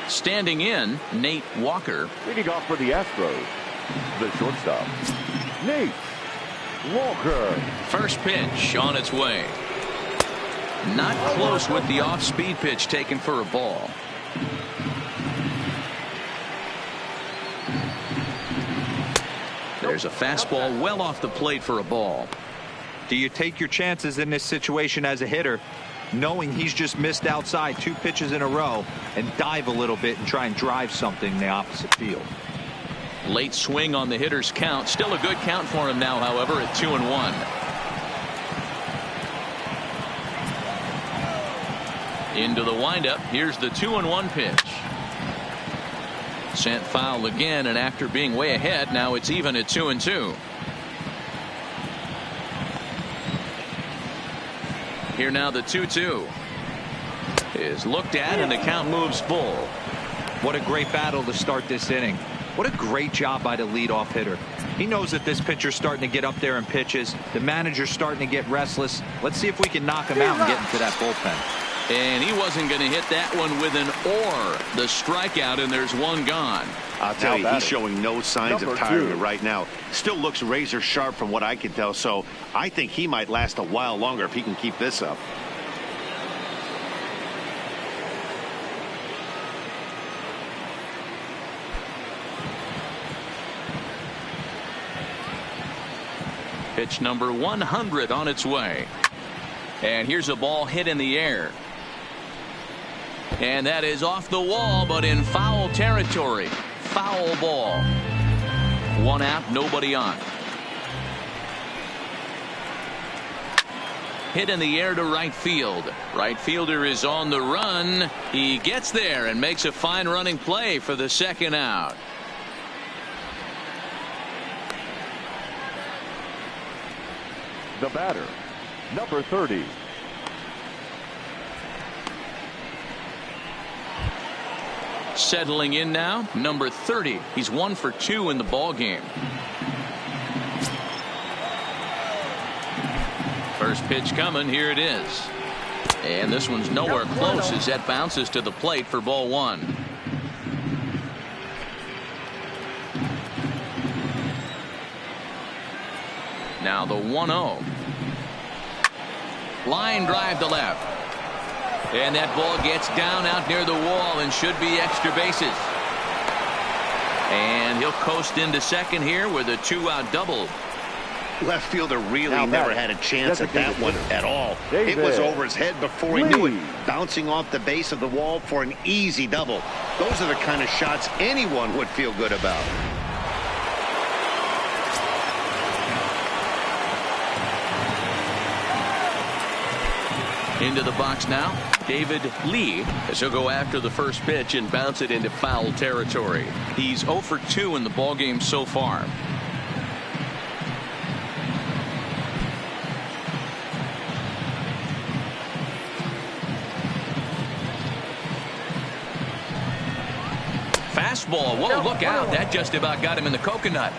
Standing in, Nate Walker. Leading off for the Astros, the shortstop, Nate Walker. First pitch on its way. Not close with the off-speed pitch taken for a ball. There's a fastball well off the plate for a ball. Do you take your chances in this situation as a hitter, knowing he's just missed outside 2 pitches in a row, and dive a little bit and try and drive something in the opposite field? Late swing on the hitter's count. Still a good count for him now, however, at 2-1. Into the windup. Here's the 2-1 pitch. Sent foul again, and after being way ahead, now it's even at 2-2. Here now the 2-2 is looked at, and the count moves full. What a great battle to start this inning. What a great job by the leadoff hitter. He knows that this pitcher's starting to get up there in pitches. The manager's starting to get restless. Let's see if we can knock him out and get into that bullpen. And he wasn't going to hit that one with an or. The strikeout, and there's one gone. I'll tell you, he's showing no signs of tiring it right now. Still looks razor sharp from what I can tell, so I think he might last a while longer if he can keep this up. Pitch number 100 on its way. And here's a ball hit in the air. And that is off the wall, but in foul territory. Foul ball. 1 out, nobody on. Hit in the air to right field. Right fielder is on the run. He gets there and makes a fine running play for the 2nd out. The batter, number 30. Settling in now, number 30. He's 1 for 2 in the ball game. First pitch coming. Here it is. And this one's nowhere close as that bounces to the plate for ball 1. Now the 1-0. Line drive to left. And that ball gets down out near the wall and should be extra bases. And he'll coast into second here with a 2-out double. Left fielder really never had a chance at that one at all. It was over his head before he knew it. Bouncing off the base of the wall for an easy double. Those are the kind of shots anyone would feel good about. Into the box now, David Lee, as he'll go after the first pitch and bounce it into foul territory. He's 0 for 2 in the ballgame so far. Fastball. Whoa, look out. That just about got him in the coconut.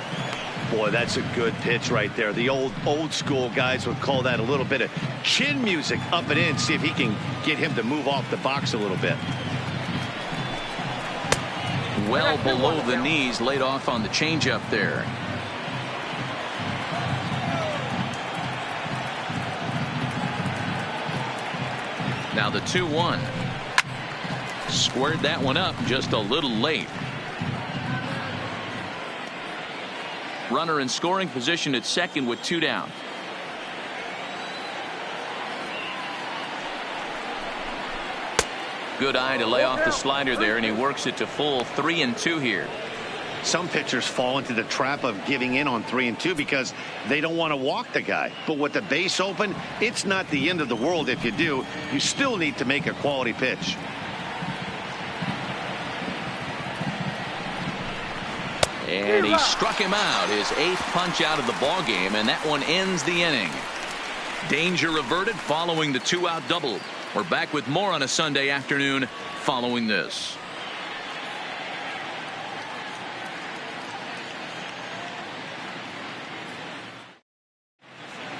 Boy, that's a good pitch right there. The old school guys would call that a little bit of chin music up and in. See if he can get him to move off the box a little bit. Well below the knees, laid off on the changeup there. Now the 2-1. Squared that one up just a little late. Runner in scoring position at second with 2 down. Good eye to lay off the slider there, and he works it to full 3-2 here. Some pitchers fall into the trap of giving in on 3-2 because they don't want to walk the guy. But with the base open, it's not the end of the world if you do. You still need to make a quality pitch. And he struck him out, his 8th punch out of the ball game, and that one ends the inning. Danger averted following the 2-out double. We're back with more on a Sunday afternoon following this.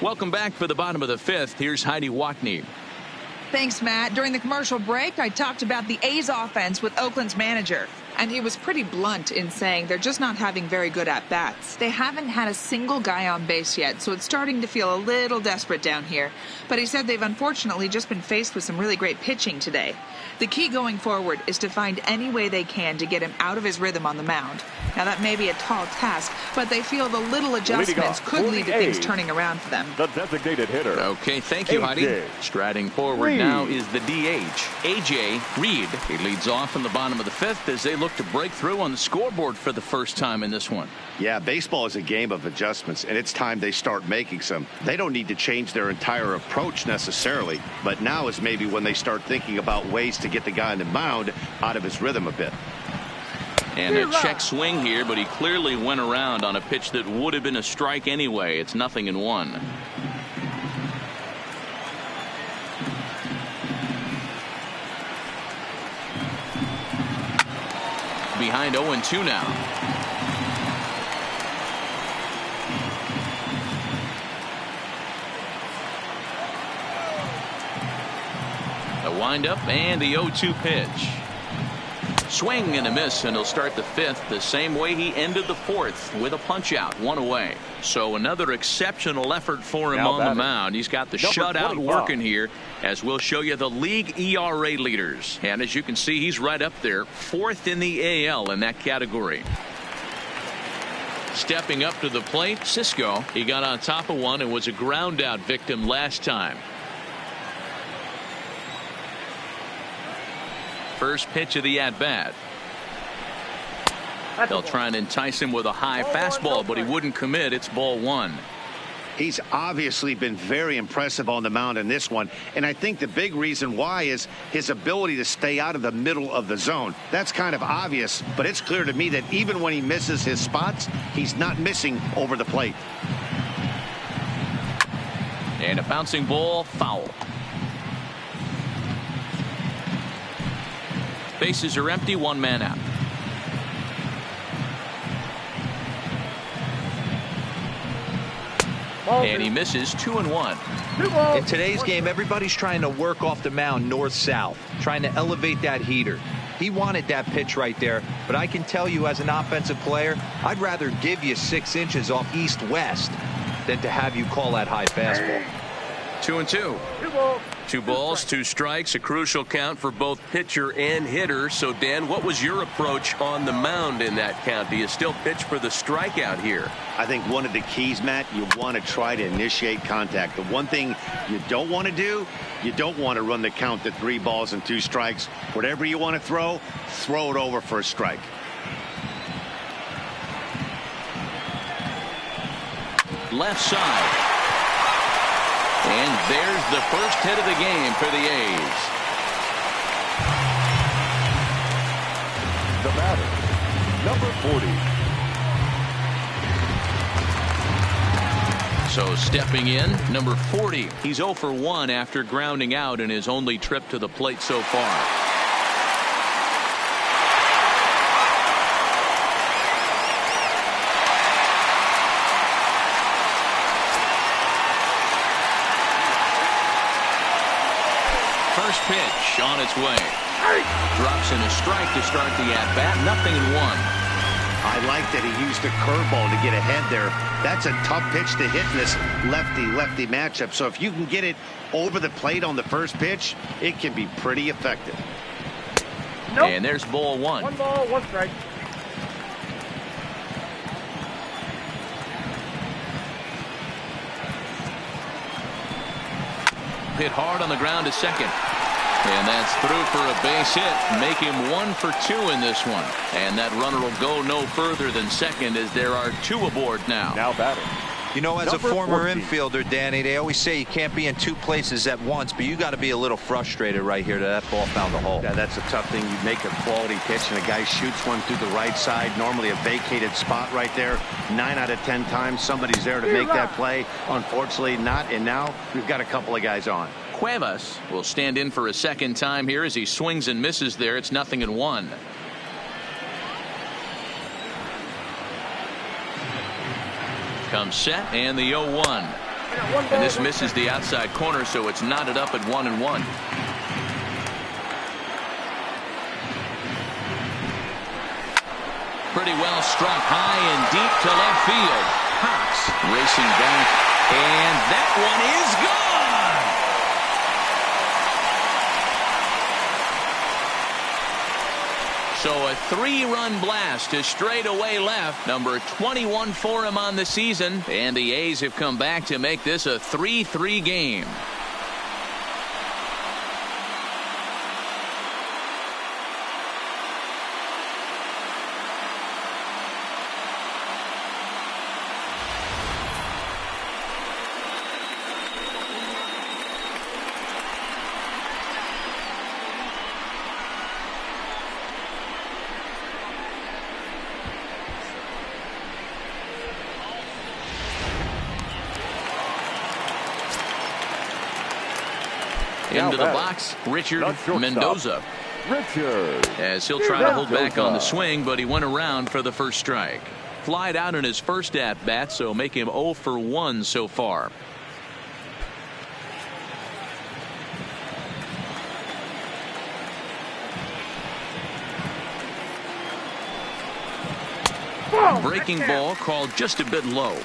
Welcome back for the bottom of the 5th. Here's Heidi Watney. Thanks, Matt. During the commercial break, I talked about the A's offense with Oakland's manager. And he was pretty blunt in saying they're just not having very good at-bats. They haven't had a single guy on base yet, so it's starting to feel a little desperate down here. But he said they've unfortunately just been faced with some really great pitching today. The key going forward is to find any way they can to get him out of his rhythm on the mound. Now, that may be a tall task, but they feel the little adjustments could lead to things turning around for them. The designated hitter. Okay, thank you, Heidi. Striding forward now is the DH, A.J. Reed. He leads off in the bottom of the 5th as they look to break through on the scoreboard for the first time in this one. Yeah, baseball is a game of adjustments, and it's time they start making some. They don't need to change their entire approach necessarily, but now is maybe when they start thinking about ways to get the guy on the mound out of his rhythm a bit. And a check swing here, but he clearly went around on a pitch that would have been a strike anyway. It's 0-1. Behind 0-2 now. The windup and the 0-2 pitch. Swing and a miss, and he'll start the 5th the same way he ended the 4th with a punch out, 1 away. So another exceptional effort for him on the mound. He's got the shutout working here, as we'll show you the league ERA leaders. And as you can see, he's right up there, 4th in the AL in that category. Stepping up to the plate, Cisco. He got on top of one and was a ground out victim last time. First pitch of the at-bat. They'll try and entice him with a high fastball, but he wouldn't commit. It's ball 1. He's obviously been very impressive on the mound in this one, and I think the big reason why is his ability to stay out of the middle of the zone. That's kind of obvious, but it's clear to me that even when he misses his spots, he's not missing over the plate. And a bouncing ball, foul. Bases are empty, 1 man out. And he misses 2-1. In today's game, everybody's trying to work off the mound north-south, trying to elevate that heater. He wanted that pitch right there, but I can tell you as an offensive player, I'd rather give you 6 inches off east-west than to have you call that high fastball. 2-2. 2 balls, 2 strikes, a crucial count for both pitcher and hitter. So, Dan, what was your approach on the mound in that count? Do you still pitch for the strikeout here? I think one of the keys, Matt, you want to try to initiate contact. The one thing you don't want to do, you don't want to run the count to 3 balls and 2 strikes. Whatever you want to throw it over for a strike. Left side. And there's the first hit of the game for the A's. The batter, number 40. So stepping in, number 40. He's 0 for 1 after grounding out in his only trip to the plate so far. First pitch on its way. Drops in a strike to start the at-bat. 0-1. I like that he used a curveball to get ahead there. That's a tough pitch to hit in this lefty-lefty matchup. So if you can get it over the plate on the first pitch, it can be pretty effective. Nope. And there's ball 1. 1 ball, 1 strike. Hit hard on the ground to second. And that's through for a base hit. Make him 1 for 2 in this one. And that runner will go no further than second as there are 2 aboard now. Now batting, You know, as a Number former 14. infielder, Danny, they always say you can't be in two places at once, but you got to be a little frustrated right here that ball found a hole. Yeah, that's a tough thing. You make a quality pitch and a guy shoots one through the right side, normally a vacated spot right there. 9 out of 10 times somebody's there to make that play. Unfortunately not, and now we've got a couple of guys on. Cuevas will stand in for a second time here as he swings and misses there. It's 0-1. Comes set and the 0-1. And this misses the outside corner, so it's knotted up at 1-1. Pretty well struck high and deep to left field. Cox racing back, and that one is gone. So a 3-run blast to straightaway left. Number 21 for him on the season. And the A's have come back to make this a 3-3 game. Into the box, Richard Mendoza. As he'll try to hold back on the swing, but he went around for the first strike. Flied out in his first at-bat, so make him 0 for 1 so far. Breaking ball called just a bit low.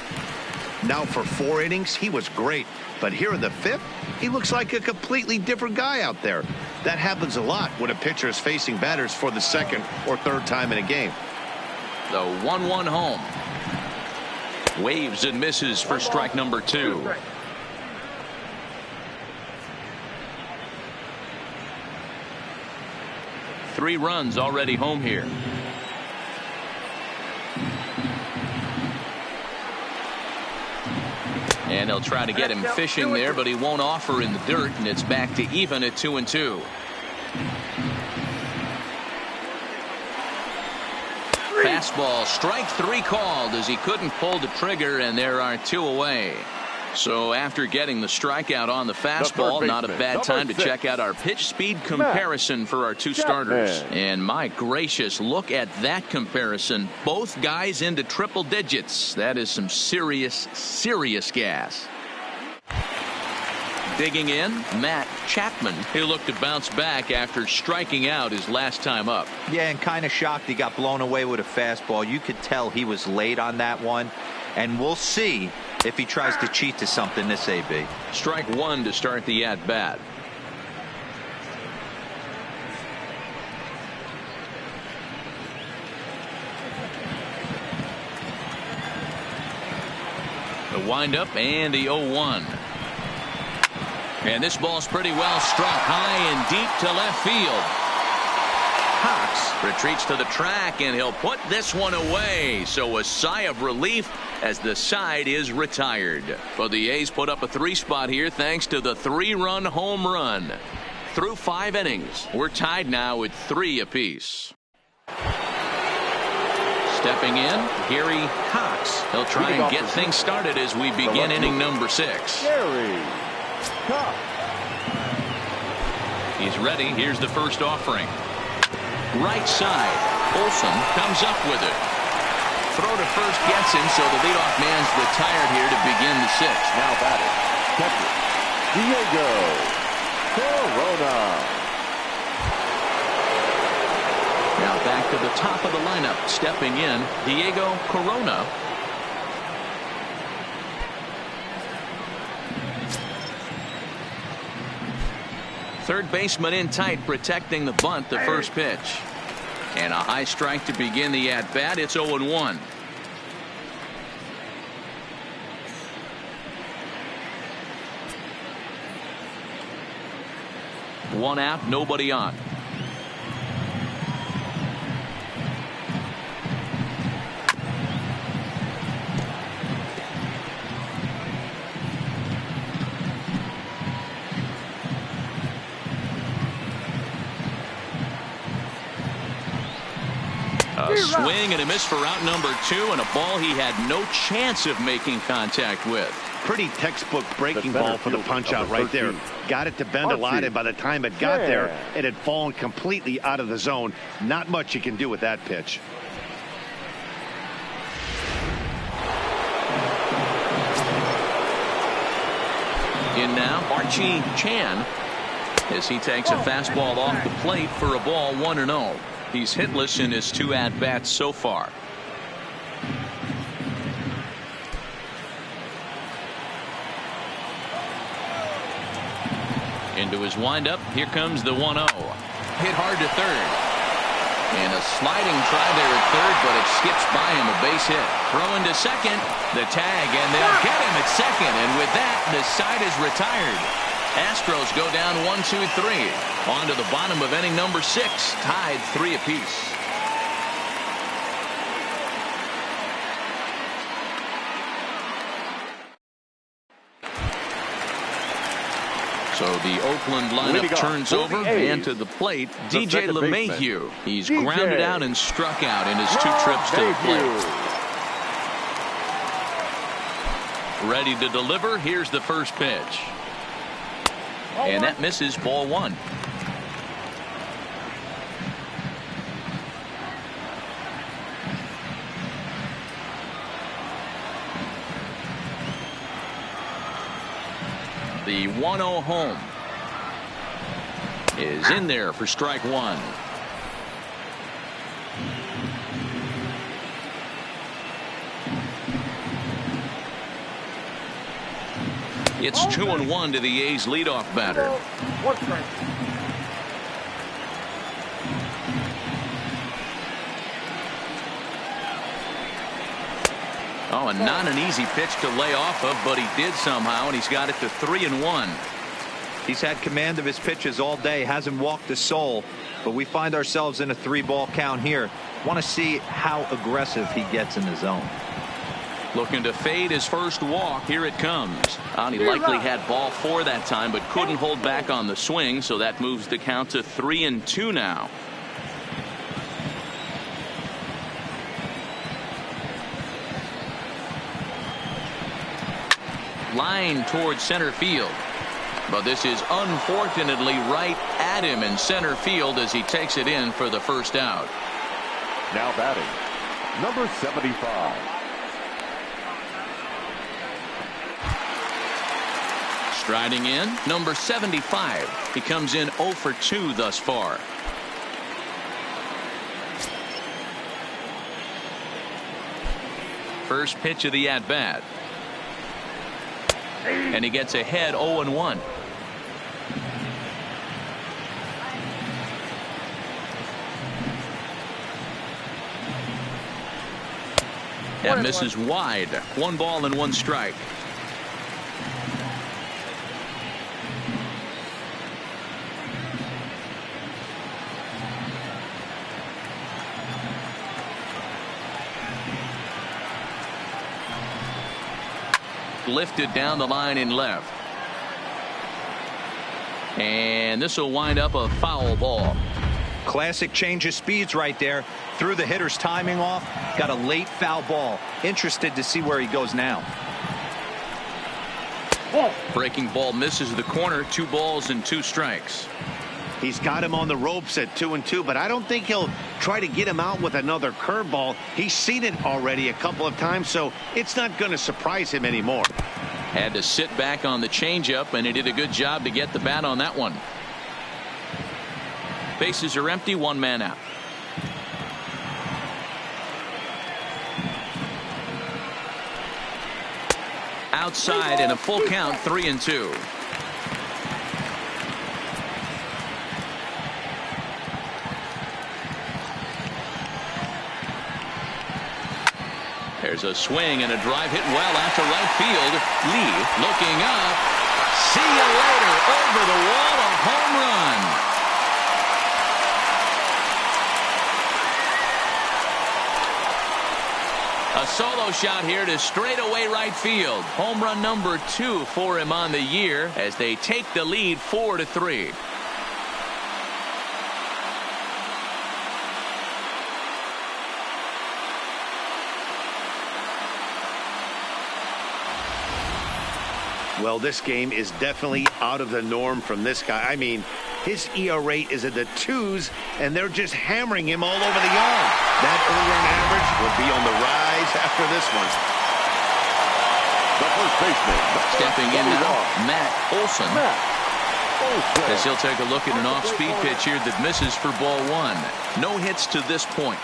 Now for 4 innings, he was great. But here in the 5th, he looks like a completely different guy out there. That happens a lot when a pitcher is facing batters for the 2nd or 3rd time in a game. The 1-1 home. Waves and misses for strike number 2. Three runs already home here. And they'll try to get him fishing there, but he won't offer in the dirt, and it's back to even at 2-2. Fastball, strike 3 called as he couldn't pull the trigger, and there are 2 away. So after getting the strikeout on the fastball, not a bad time to check out our pitch speed comparison for our 2 starters. And my gracious, look at that comparison. Both guys into triple digits. That is some serious gas. Digging in, Matt Chapman. He'll look to bounce back after striking out his last time up. Yeah, and kind of shocked he got blown away with a fastball. You could tell he was late on that one. And we'll see if he tries to cheat to something this AB. Strike 1 to start the at-bat. The windup and the 0-1. And this ball's pretty well struck high and deep to left field. Cox retreats to the track, and he'll put this one away. So a sigh of relief as the side is retired. But the A's put up a 3 spot here thanks to the 3-run home run. Through 5 innings, we're tied now at 3 apiece. Stepping in, Gary Cox. He'll try and get things started as we begin inning number 6. Gary Cox. He's ready. Here's the first offering. Right side. Olsen comes up with it. Throw to first gets him, so the leadoff man's retired here to begin the 6th. Now batting, catcher Diego Corona. Now back to the top of the lineup. Stepping in, Diego Corona. Third baseman in tight, protecting the bunt, the first pitch. And a high strike to begin the at-bat. It's 0-1. One out, nobody on. swing and a miss for out number 2, and a ball he had no chance of making contact with. Pretty textbook breaking ball for the punch out right there. Got it to bend a lot, and by the time it got there, it had fallen completely out of the zone. Not much you can do with that pitch. In now, Archie Chan, as he takes a fastball off the plate for a ball, 1-0. He's hitless in his 2 at-bats so far. Into his windup, here comes the 1-0. Hit hard to third. And a sliding try there at third, but it skips by him, a base hit. Throw into second, the tag, and they'll get him at second. And with that, the side is retired. Astros go down 1-2-3. On to the bottom of inning number 6, tied 3 apiece. So the Oakland lineup turns over, and to the plate, DJ LeMahieu. He's grounded out and struck out in his 2 trips to the plate. Ready to deliver. Here's the first pitch. And that misses, ball 1. The 1-0 home is in there for strike 1. It's 2-1 to the A's leadoff batter. Oh, and not an easy pitch to lay off of, but he did somehow, and he's got it to 3-1. He's had command of his pitches all day, hasn't walked a soul, but we find ourselves in a 3-ball count here. Want to see how aggressive he gets in the zone. Looking to fade his first walk. Here it comes. He likely had ball 4 that time, but couldn't hold back on the swing, so that moves the count to 3-2 now. Line towards center field, but this is unfortunately right at him in center field as he takes it in for the first out. Now batting, number 75. Striding in, number 75. He comes in 0 for 2 thus far. First pitch of the at-bat. And he gets ahead 0-1. That misses wide. 1 ball and 1 strike. Lifted down the line in left. And this will wind up a foul ball. Classic change of speeds right there. Threw the hitter's timing off. Got a late foul ball. Interested to see where he goes now. Breaking ball misses the corner. 2 balls and 2 strikes. He's got him on the ropes at 2-2, but I don't think he'll try to get him out with another curveball. He's seen it already a couple of times, so it's not going to surprise him anymore. Had to sit back on the changeup, and he did a good job to get the bat on that one. Bases are empty, 1 man out. Outside and a full count, 3-2. There's a swing and a drive hit well out to right field. Lee looking up. See you later. Over the wall, a home run. A solo shot here to straightaway right field. Home run number 2 for him on the year as they take the lead 4-3. Well, this game is definitely out of the norm from this guy. I mean, his ERA is in the 2s, and they're just hammering him all over the yard. That earned run average will be on the rise after this one. The first baseman. Stepping in now, Matt Olson. As he'll take a look at an off-speed pitch here that misses for ball 1. No hits to this point.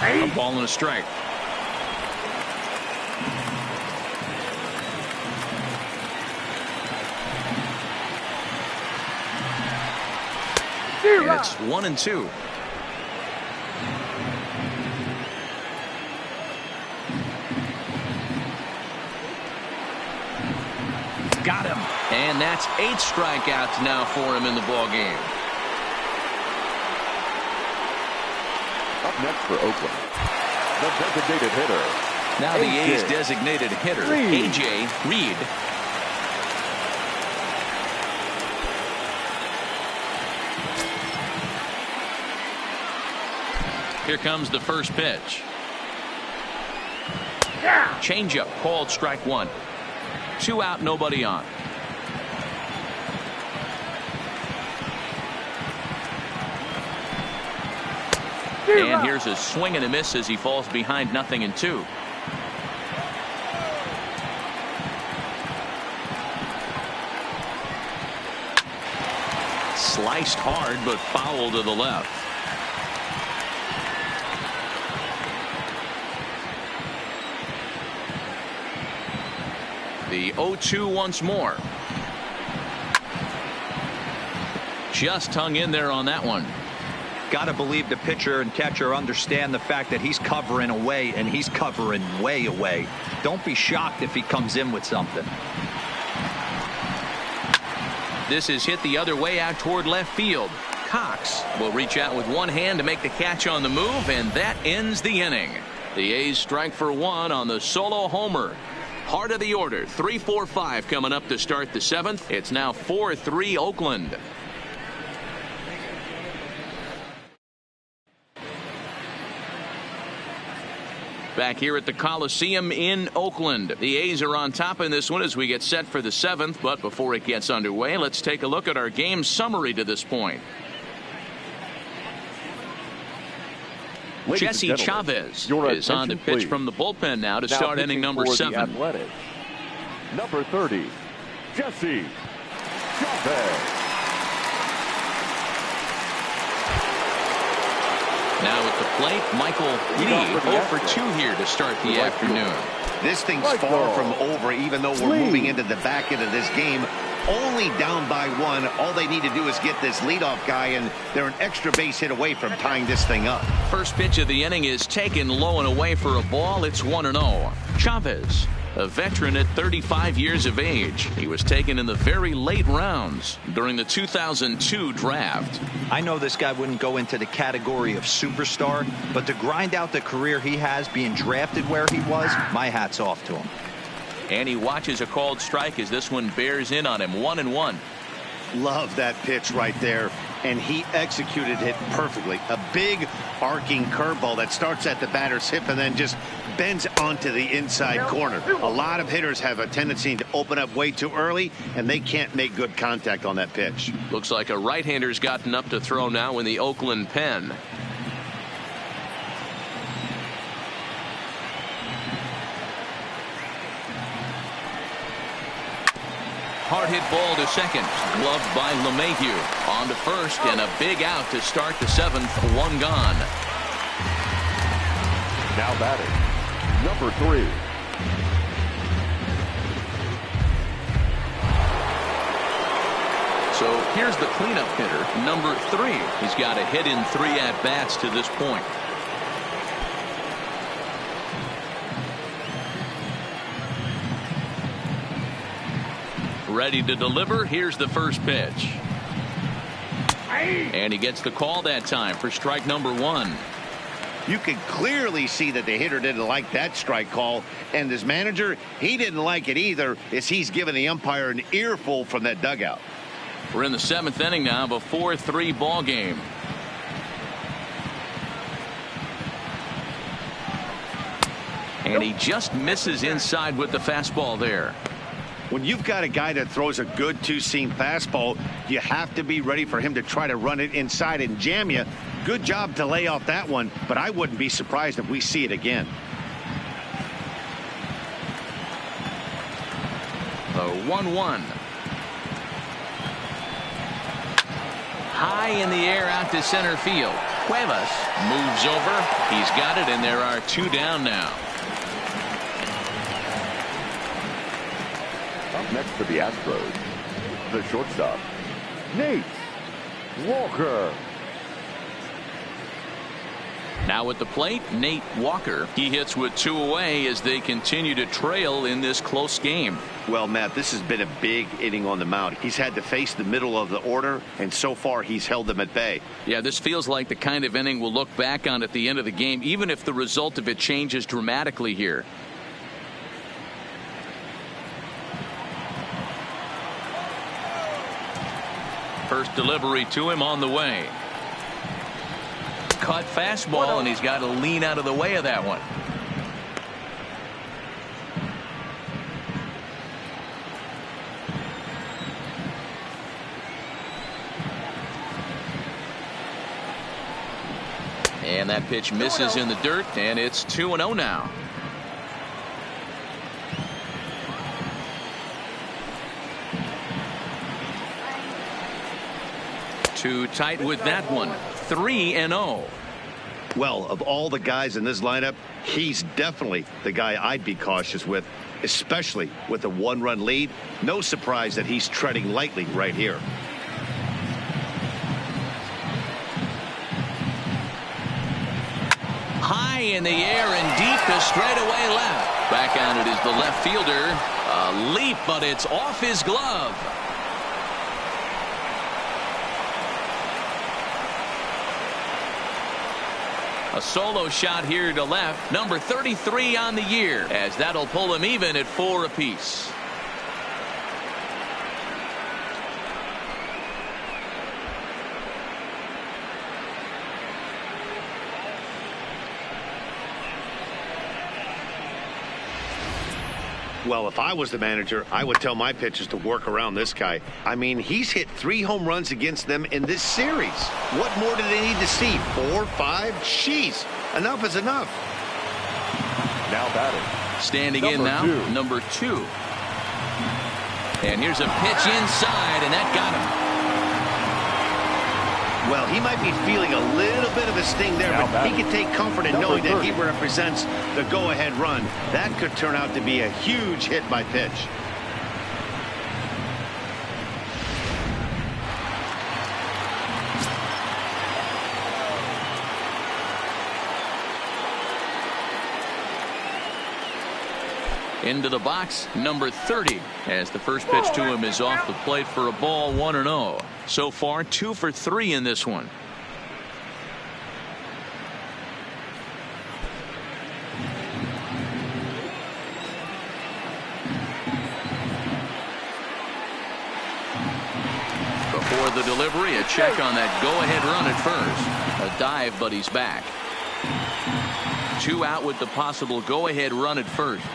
A ball and a strike. And it's 1-2. Got him. And that's 8 strikeouts now for him in the ball game. Up next for Oakland, the designated hitter. Now the A's designated hitter, A.J. Reed. Here comes the first pitch. Changeup called strike 1. 2 out, nobody on. And here's a swing and a miss as he falls behind 0-2. Sliced hard, but foul to the left. The 0-2 once more. Just hung in there on that one. Got to believe the pitcher and catcher understand the fact that he's covering away, and he's covering way away. Don't be shocked if he comes in with something. This is hit the other way out toward left field. Cox will reach out with one hand to make the catch on the move, and that ends the inning. The A's strike for 1 on the solo homer. Heart of the order, 3-4-5 coming up to start the 7th. It's now 4-3 Oakland. Back here at the Coliseum in Oakland. The A's are on top in this one as we get set for the 7th. But before it gets underway, let's take a look at our game summary to this point. Jesse Chavez is on the pitch from the bullpen now to start inning number 7. Number 30, Jesse Chavez. Now at the plate, Michael Lee 0 for 2 here to start the afternoon. This thing's far from over, even though we're moving into the back end of this game. Only down by 1. All they need to do is get this leadoff guy, and they're an extra base hit away from tying this thing up. First pitch of the inning is taken low and away for a ball. It's 1-0. Chavez, a veteran at 35 years of age. He was taken in the very late rounds during the 2002 draft. I know this guy wouldn't go into the category of superstar, but to grind out the career he has being drafted where he was, my hat's off to him. And he watches a called strike as this one bears in on him. 1-1. Love that pitch right there, and he executed it perfectly. A big arcing curveball that starts at the batter's hip and then just bends onto the inside corner. A lot of hitters have a tendency to open up way too early, and they can't make good contact on that pitch. Looks like a right-hander's gotten up to throw now in the Oakland pen. Hard hit ball to second. Gloved by LeMahieu. On to first, and a big out to start the 7th. 1 gone. Now batting, number 3. So here's the cleanup hitter, number 3. He's got a hit in 3 at-bats to this point. Ready to deliver. Here's the first pitch. And he gets the call that time for strike number 1. You can clearly see that the hitter didn't like that strike call, and his manager, he didn't like it either, as he's giving the umpire an earful from that dugout. We're in the 7th inning now of a 4-3 ball game. And he just misses inside with the fastball there. When you've got a guy that throws a good two-seam fastball, you have to be ready for him to try to run it inside and jam you. Good job to lay off that one, but I wouldn't be surprised if we see it again. The 1-1. High in the air out to center field. Cuevas moves over. He's got it, and there are 2 down now. Up next for the Astros, the shortstop, Nate Walker. Now at the plate, Nate Walker. He hits with 2 away as they continue to trail in this close game. Well, Matt, this has been a big inning on the mound. He's had to face the middle of the order, and so far he's held them at bay. Yeah, this feels like the kind of inning we'll look back on at the end of the game, even if the result of it changes dramatically here. First delivery to him on the way. Cut fastball, and he's got to lean out of the way of that one. And that pitch misses in the dirt, and it's 2-0 now. Too tight with that one. 3-0. Well, of all the guys in this lineup, he's definitely the guy I'd be cautious with, especially with a 1-run lead. No surprise that he's treading lightly right here. High in the air and deep to straightaway left. Back on it is the left fielder. A leap, but it's off his glove. A solo shot here to left. Number 33 on the year, as that'll pull him even at 4 apiece. Well, if I was the manager, I would tell my pitchers to work around this guy. I mean, he's hit 3 home runs against them in this series. What more do they need to see? 4, 5? Jeez, enough is enough. Now batting. Standing in now, number 2. And here's a pitch inside, and that got him. Well, he might be feeling a little bit of a sting there, but he can take comfort in knowing that he represents the go-ahead run. That could turn out to be a huge hit by pitch. Into the box, number 30, as the first pitch to him is off the plate for a ball. 1-0. So far 2 for 3 in this one. Before the delivery, a check on that go-ahead run at first. A dive, but he's back. 2 out with the possible go-ahead run at first.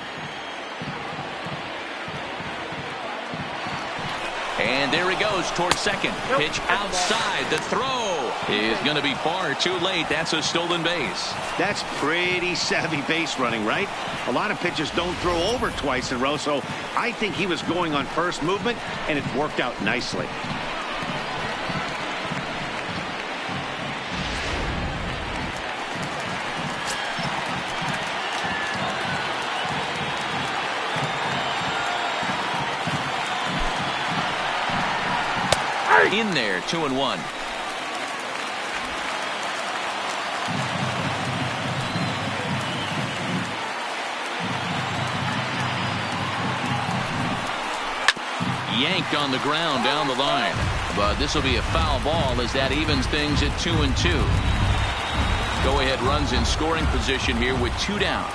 And there he goes towards second. Pitch outside. The throw is going to be far too late. That's a stolen base. That's pretty savvy base running, right? A lot of pitchers don't throw over twice in a row, so I think he was going on first movement, and it worked out nicely. In there, 2-1. Yanked on the ground down the line, but this will be a foul ball as that evens things at 2-2. Go-ahead runs in scoring position here with 2 down.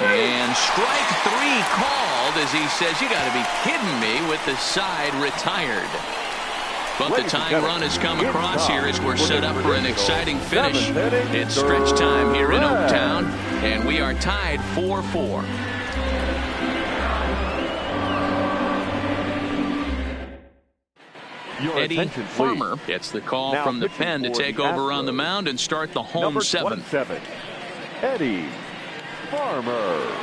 And strike 3 called as he says, you got to be kidding me, with the side retired. But the tying run has come across here as we're set up for an exciting finish. It's stretch time here in Oaktown, and we are tied 4-4. Eddie Farmer gets the call from the pen to take over on the mound and start the home seventh. Eddie Farmer.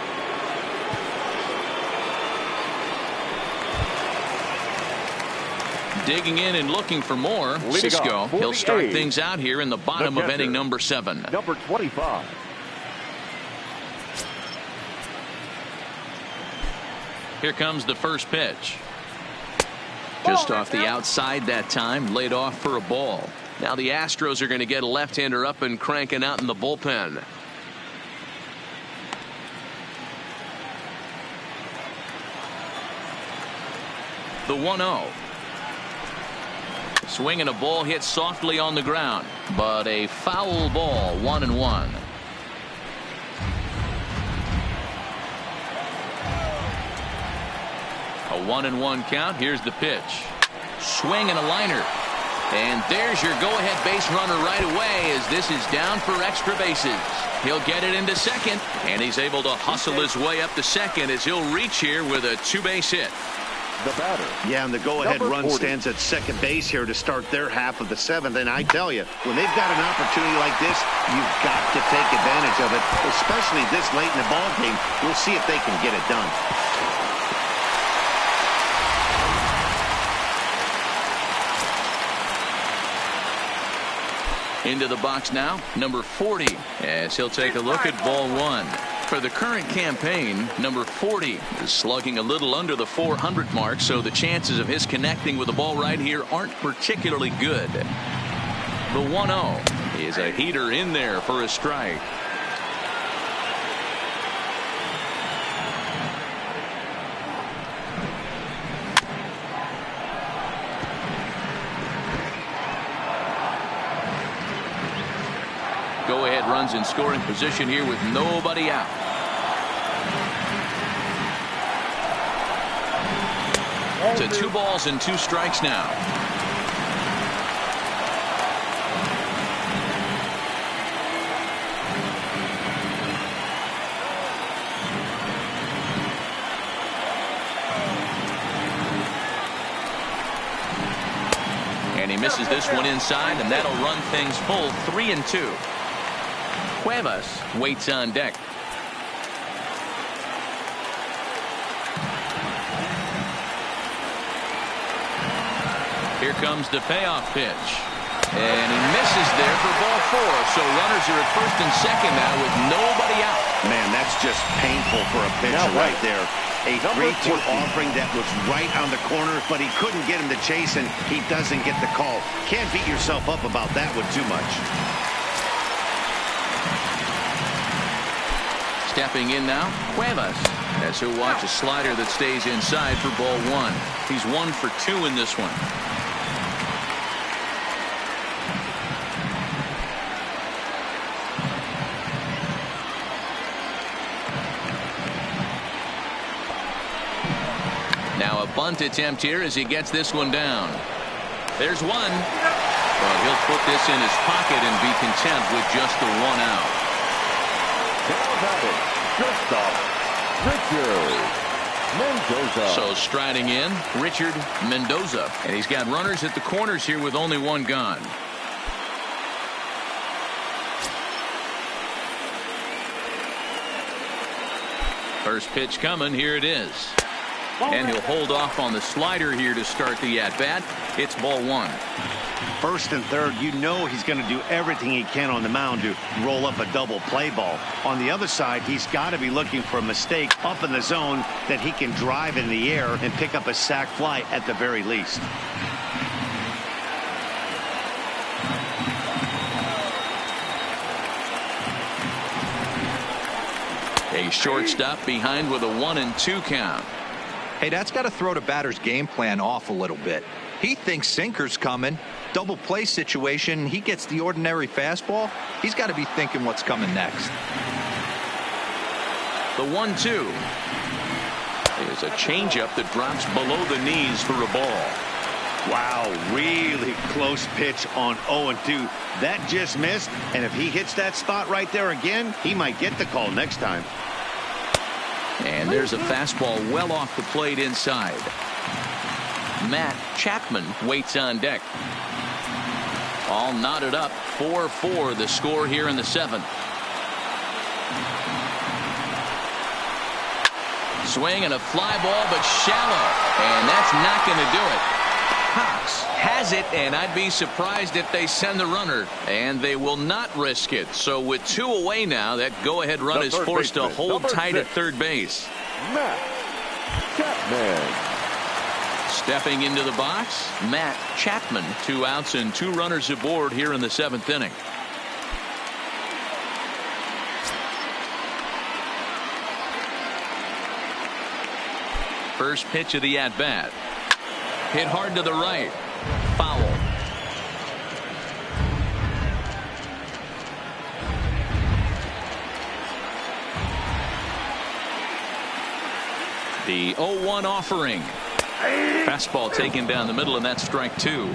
Digging in and looking for more. Cisco, he'll start things out here in the bottom of inning number 7. Number 25. Here comes the first pitch. Just off the outside that time, laid off for a ball. Now the Astros are going to get a left-hander up and cranking out in the bullpen. The 1-0. Swinging a ball hit softly on the ground, but a foul ball, 1-1. A 1-1 count. Here's the pitch. Swing and a liner. And there's your go-ahead base runner right away as this is down for extra bases. He'll get it into second, and he's able to hustle his way up to second as he'll reach here with a 2-base hit. The batter. Yeah, and the go-ahead run 40. Stands at second base here to start their half of the 7th. And I tell you, when they've got an opportunity like this, you've got to take advantage of it, especially this late in the ball game. We'll see if they can get it done. Into the box now, number 40, as he'll take a look at ball 1. For the current campaign, number 40 is slugging a little under the 400 mark, so the chances of his connecting with the ball right here aren't particularly good. The 1-0 is a heater in there for a strike. Go-ahead runs in scoring position here with nobody out. To 2 balls and 2 strikes now. And he misses this one inside, and that'll run things full 3-2. Cuevas waits on deck. Here comes the payoff pitch. And he misses there for ball 4. So runners are at first and second now with nobody out. Man, that's just painful for a pitcher right there. A 3-2 offering that was right on the corner, but he couldn't get him to chase, and he doesn't get the call. Can't beat yourself up about that one too much. Stepping in now, Cuevas, as he'll watch a slider that stays inside for ball 1. He's 1 for 2 in this one. Now a bunt attempt here as he gets this one down. There's one. Well, he'll put this in his pocket and be content with just the 1 out. Richard Mendoza. So striding in, Richard Mendoza. And he's got runners at the corners here with only 1 gone. First pitch coming. Here it is. And he'll hold off on the slider here to start the at-bat. It's ball 1. First and third, you know he's going to do everything he can on the mound to roll up a double play ball. On the other side, he's got to be looking for a mistake up in the zone that he can drive in the air and pick up a sac fly at the very least. A shortstop behind with a 1-2 count. Hey, that's got to throw the batter's game plan off a little bit. He thinks sinker's coming. Double play situation. He gets the ordinary fastball. He's got to be thinking what's coming next. The 1-2 is a changeup that drops below the knees for a ball. Wow, really close pitch on 0-2. That just missed, and if he hits that spot right there again, he might get the call next time. And there's a fastball well off the plate inside. Matt Chapman waits on deck. All knotted up, 4-4 the score here in the 7th. Swing and a fly ball, but shallow, and that's not going to do it. Cox has it, and I'd be surprised if they send the runner, and they will not risk it. So with 2 away now, that go-ahead run is forced to hold tight at third base. Matt Chapman. Stepping into the box, Matt Chapman. 2 outs and 2 runners aboard here in the 7th inning. First pitch of the at-bat. Hit hard to the right. Foul. The 0-1 offering. Fastball taken down the middle, and that's strike 2.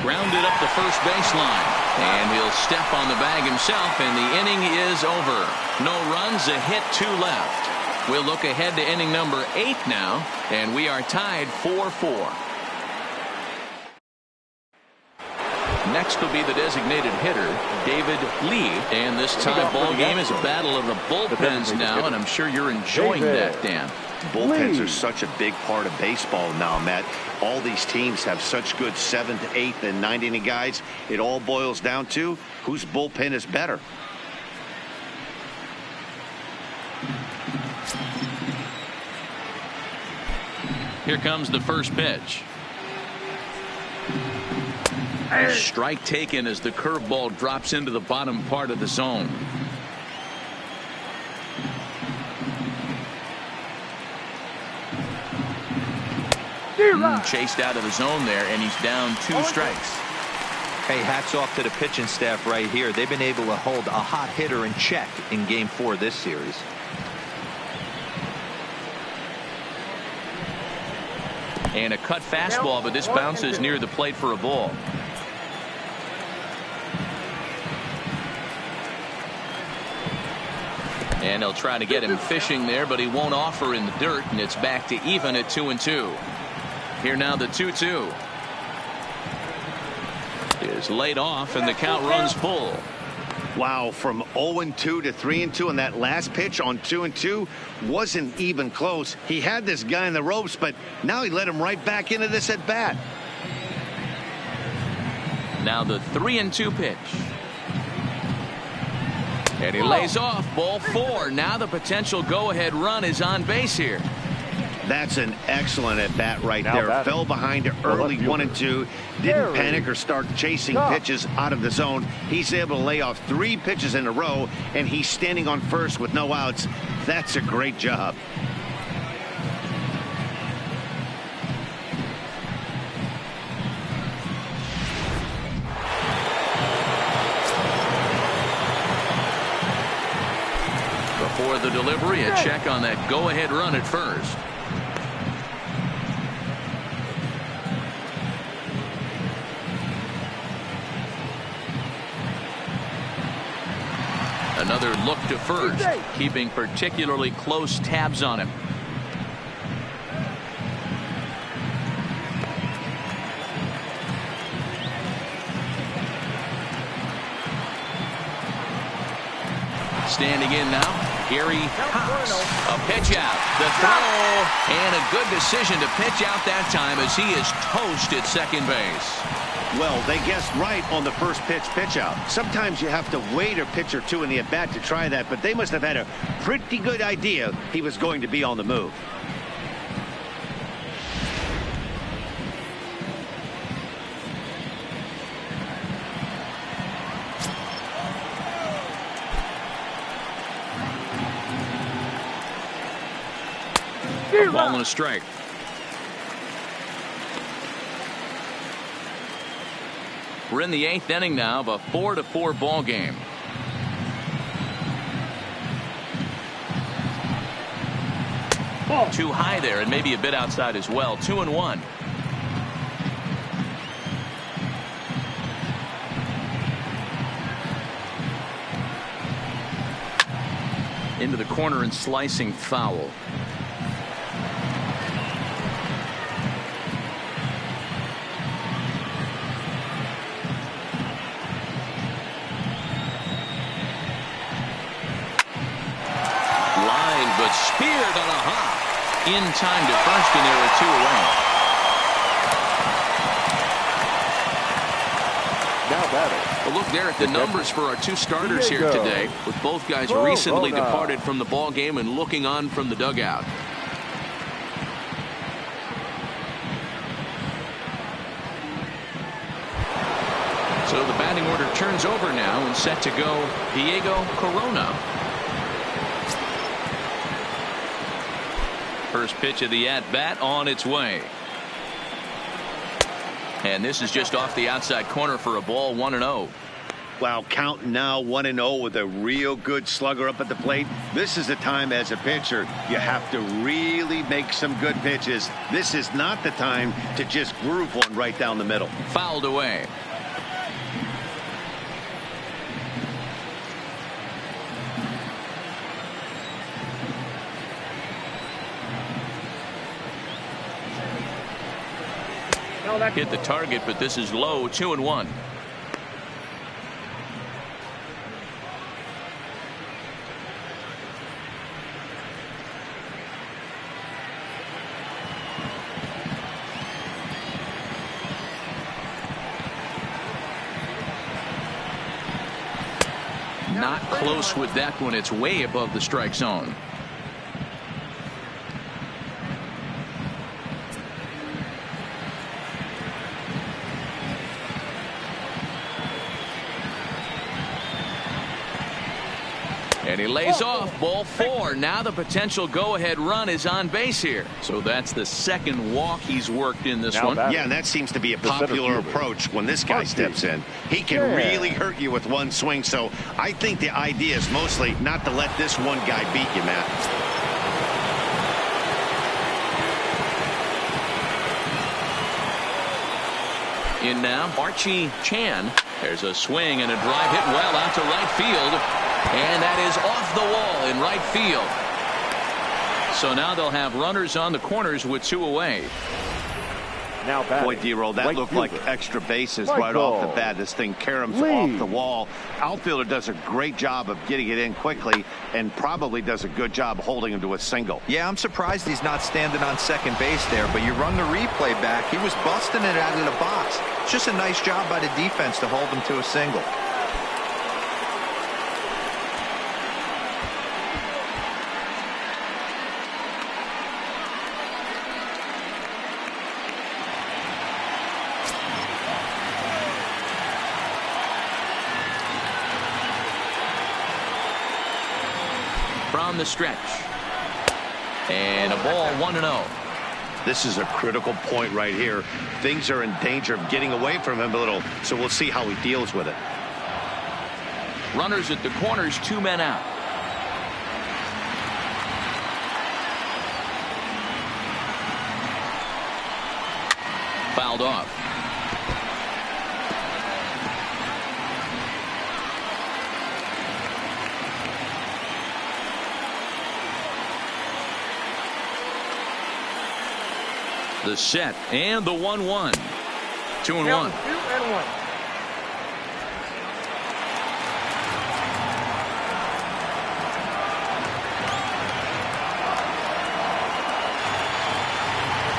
Grounded up the first baseline, and he'll step on the bag himself, and the inning is over. No runs, a hit, 2 left. We'll look ahead to inning number 8 now, and we are tied 4-4. Next will be the designated hitter, David Lee, and this tie ball game is a battle of the bullpens now, and I'm sure you're enjoying that, Dan. Bullpens are such a big part of baseball now, Matt. All these teams have such good 7th, 8th, and 9th inning guys. It all boils down to whose bullpen is better. Here comes the first pitch. Strike taken as the curveball drops into the bottom part of the zone. Chased out of the zone there, and he's down 2 strikes. Hey, hats off to the pitching staff right here. They've been able to hold a hot hitter in check in Game 4 of this series. And a cut fastball, but this bounces near the plate for a ball. And they'll try to get him fishing there, but he won't offer in the dirt, and it's back to even at 2-2. Here now the 2-2 is laid off, and the count runs full. Wow, from 0-2 to 3-2, and that last pitch on 2-2 wasn't even close. He had this guy in the ropes, but now he let him right back into this at bat. Now the 3-2 pitch. And he lays off, ball 4. Now the potential go-ahead run is on base here. That's an excellent at bat right there. Fell behind early 1-2. Didn't panic or start chasing pitches out of the zone. He's able to lay off 3 pitches in a row, and he's standing on first with no outs. That's a great job. Before the delivery, a check on that go-ahead run at first. Another look to first, keeping particularly close tabs on him. Standing in now, Gary Cox. A pitch out, the throw, and a good decision to pitch out that time as he is toast at second base. Well, they guessed right on the first pitch out. Sometimes you have to wait a pitch or 2 in the at-bat to try that, but they must have had a pretty good idea he was going to be on the move. Ball and a strike. We're in the 8th inning now of a 4-4 ball game. Too high there and maybe a bit outside as well. 2-1. Into the corner and slicing foul. Line but speared on a hop. In time to first, and there are 2 away. Now batting. Well, look there at the numbers for our 2 starters here today, with both guys recently departed from the ball game and looking on from the dugout. So the batting order turns over now and set to go Diego Corona. First pitch of the at-bat on its way. And this is just off the outside corner for a ball. 1-0. Wow, count now 1-0 with a real good slugger up at the plate. This is the time as a pitcher you have to really make some good pitches. This is not the time to just groove one right down the middle. Fouled away. Hit the target, but this is low. 2-1. Not close with that one. It's way above the strike zone. And he lays off. Ball 4. Now the potential go-ahead run is on base here. So that's the second walk he's worked in this one. Yeah, and that seems to be a popular approach when this guy steps in. He can really hurt you with one swing. So I think the idea is mostly not to let this one guy beat you, Matt. In now, Archie Chan. There's a swing and a drive hit well out to right field. And that is off the wall in right field. So now they'll have runners on the corners with 2 away. Now boy, D-Roll, that looked like extra bases right off the bat. This thing caroms off the wall. Outfielder does a great job of getting it in quickly and probably does a good job holding him to a single. Yeah, I'm surprised he's not standing on second base there, but you run the replay back. He was busting it out of the box. It's just a nice job by the defense to hold him to a single. From the stretch. And a ball. 1-0. This is a critical point right here. Things are in danger of getting away from him a little, so we'll see how he deals with it. Runners at the corners, 2 men out. Fouled off. The set and the 1-1. 2-1. 2-1.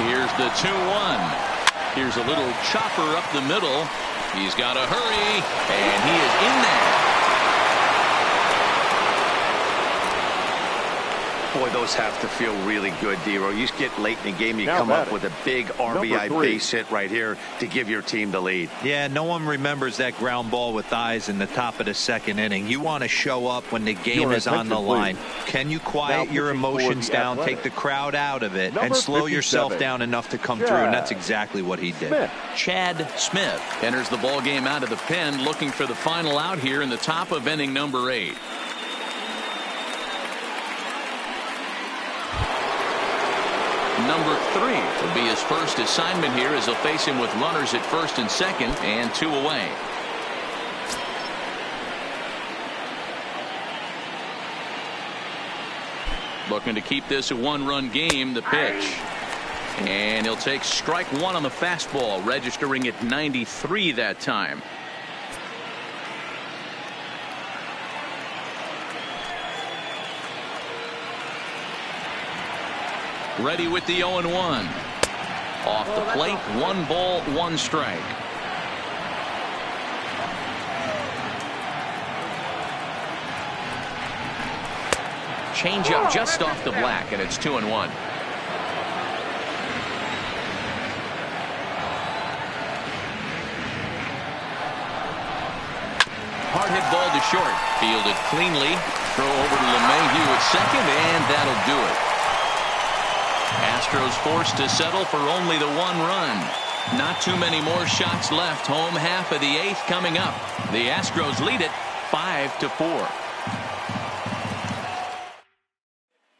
Here's the 2-1. Here's a little chopper up the middle. He's got to hurry, and he is in there. Boy, those have to feel really good, D-Row. You get late in the game, you Now come up batting, with a big RBI base hit right here to give your team the lead. Yeah, no one remembers that ground ball with eyes in the top of the second inning. You want to show up when the game is on the line. Can you quiet your emotions down, take the crowd out of it, and slow yourself down enough to come through? And that's exactly what he did. Chad Smith enters the ball game out of the pen, looking for the final out here in the top of inning number 8. Number 3 will be his first assignment here as he'll face him with runners at first and second and 2 away. Looking to keep this a 1-run game. The pitch. And he'll take strike 1 on the fastball, registering at 93 that time. Ready with the 0-1. Off the plate, 1 ball, 1 strike. Changeup just off the black, and it's 2-1. Hard hit ball to short. Fielded cleanly. Throw over to LeMahieu at second, and that'll do it. Astros forced to settle for only the 1 run. Not too many more shots left. Home half of the 8th coming up. The Astros lead it 5-4.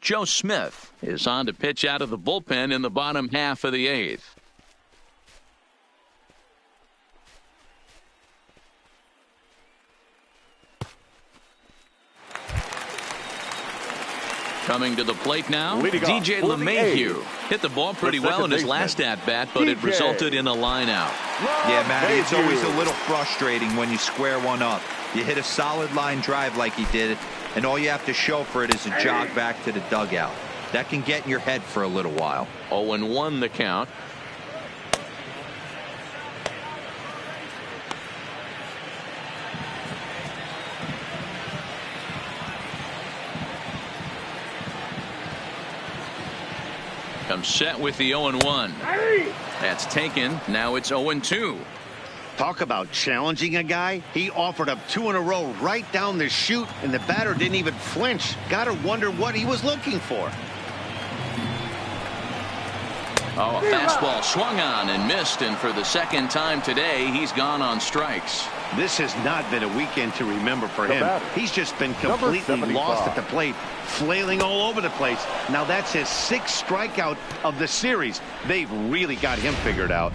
Joe Smith is on to pitch out of the bullpen in the bottom half of the 8th. Coming to the plate now, DJ LeMahieu hit the ball pretty well in his last at-bat, but it resulted in a line-out. Yeah, Matty, it's always a little frustrating when you square one up. You hit a solid line drive like he did, and all you have to show for it is a jog back to the dugout. That can get in your head for a little while. 0-1 the count. Comes set with the 0-1. That's taken. Now it's 0-2. Talk about challenging a guy. He offered up 2 in a row right down the chute, and the batter didn't even flinch. Gotta wonder what he was looking for. Oh, a fastball swung on and missed, and for the second time today, he's gone on strikes. This has not been a weekend to remember for him. He's just been completely lost at the plate, flailing all over the place. Now that's his 6th strikeout of the series. They've really got him figured out.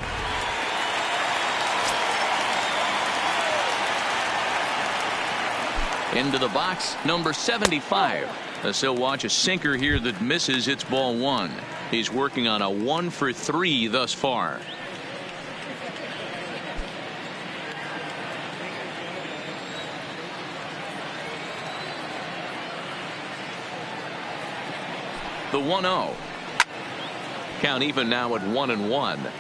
Into the box, number 75. As he'll watch a sinker here that misses. It's ball 1. He's working on a 1 for 3 thus far. The 1-0. Count even now at 1-1.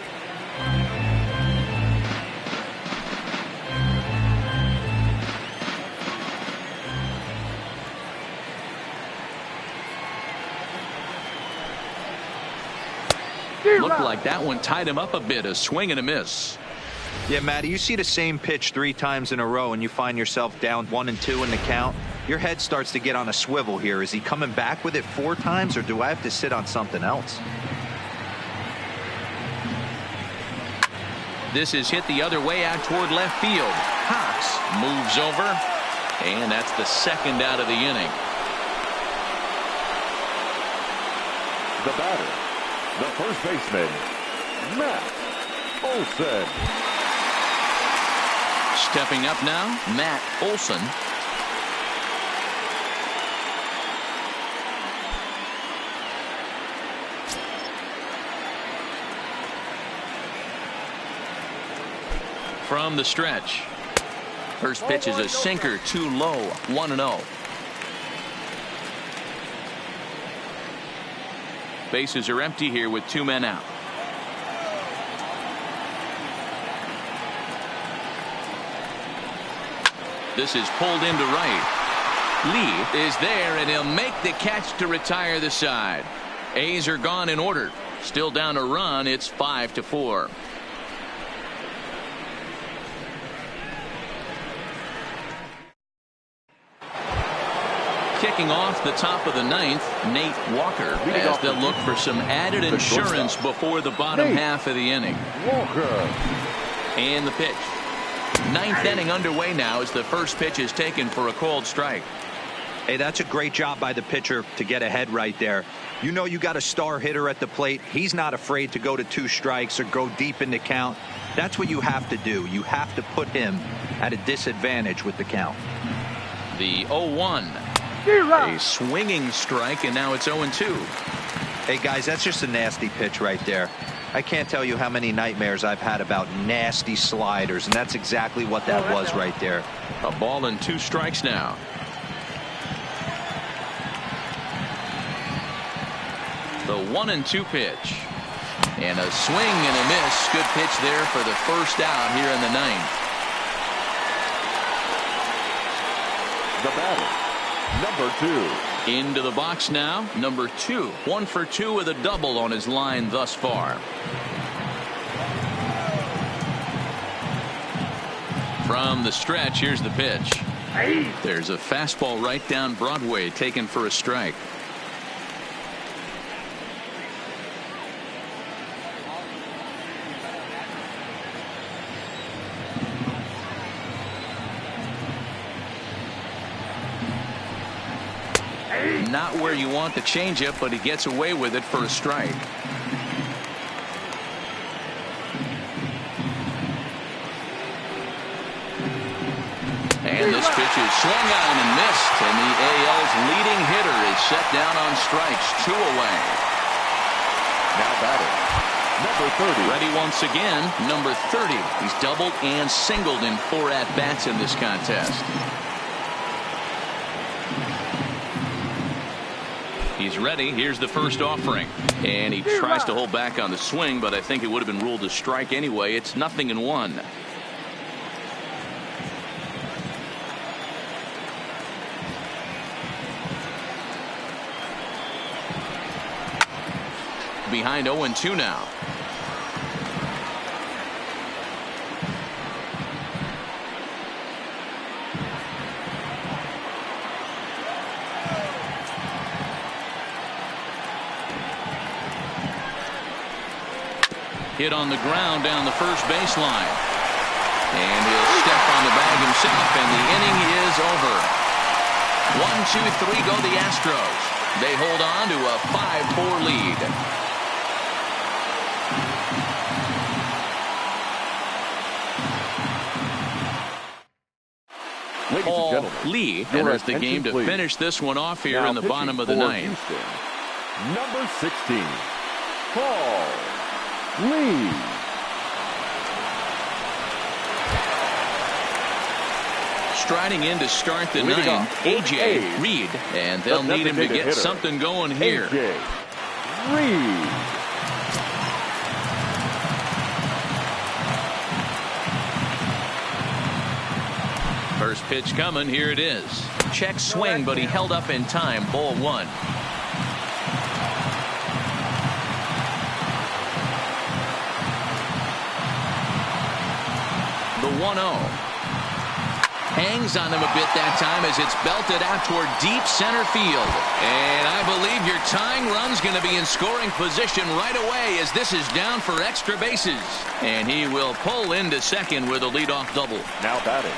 Looked like that one tied him up a bit. A swing and a miss. Yeah, Matty, you see the same pitch 3 times in a row and you find yourself down 1-2 in the count. Your head starts to get on a swivel here. Is he coming back with it 4 times, or do I have to sit on something else? This is hit the other way out toward left field. Cox moves over, and that's the 2nd out of the inning. The batter, the first baseman, Matt Olson. Stepping up now, Matt Olson. From the stretch. First pitch is a sinker, too low, 1-0. Bases are empty here with 2 men out. This is pulled into right. Lee is there, and he'll make the catch to retire the side. A's are gone in order. Still down a run. It's 5-4. Kicking off the top of the ninth, Nate Walker, as they'll look for some added insurance before the bottom half of the inning. Walker. And the pitch. Ninth inning underway now as the first pitch is taken for a called strike. Hey, that's a great job by the pitcher to get ahead right there. You know you got a star hitter at the plate. He's not afraid to go to 2 strikes or go deep in the count. That's what you have to do. You have to put him at a disadvantage with the count. The 0-1. A swinging strike, and now it's 0-2. Hey, guys, that's just a nasty pitch right there. I can't tell you how many nightmares I've had about nasty sliders, and that's exactly what that was right there. A ball and 2 strikes now. The 1-2 pitch. And a swing and a miss. Good pitch there for the first out here in the ninth. The batter, number 2. Into the box now, number 2. 1 for 2 with a double on his line thus far. From the stretch, here's the pitch. There's a fastball right down Broadway, taken for a strike. Not where you want the changeup, but he gets away with it for a strike. And this pitch is swung on and missed, and the AL's leading hitter is set down on strikes. 2 away. Now batting, number 30. Ready once again, number 30. He's doubled and singled in 4 at-bats in this contest. He's ready. Here's the first offering. And he tries to hold back on the swing, but I think it would have been ruled a strike anyway. It's 0-1. Behind 0-2 now. Hit on the ground down the first baseline. And he'll step on the bag himself, and the inning is over. 1, 2, 3 go the Astros. They hold on to a 5-4 lead. Paul Lee enters the game to finish this one off here in the bottom of the ninth. Houston, number 16, Paul Lee. Striding in to start the ninth, A.J. Reed, and they'll need him to get something going here. A.J. Reed. First pitch coming. Here it is. Check swing, but he held up in time. Ball 1. The 1-0. Hangs on him a bit that time as it's belted out toward deep center field. And I believe your tying run's going to be in scoring position right away as this is down for extra bases. And he will pull into second with a leadoff double. Now batting.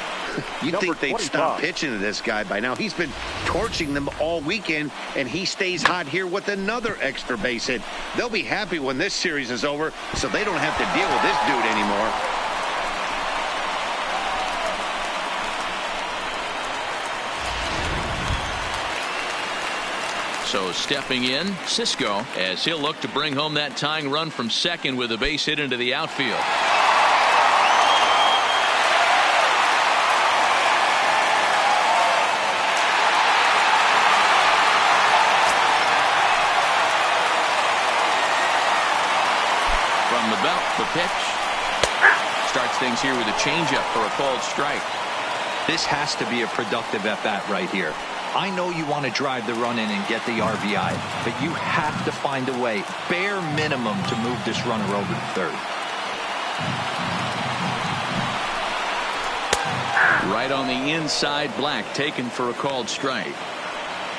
You'd think they'd stop pitching to this guy by now. He's been torching them all weekend, and he stays hot here with another extra base hit. They'll be happy when this series is over, so they don't have to deal with this dude anymore. So stepping in, Cisco, as he'll look to bring home that tying run from second with a base hit into the outfield. From the belt, the pitch. Starts things here with a changeup for a called strike. This has to be a productive at-bat right here. I know you want to drive the run in and get the RBI, but you have to find a way, bare minimum, to move this runner over to third. Right on the inside, Black taken for a called strike.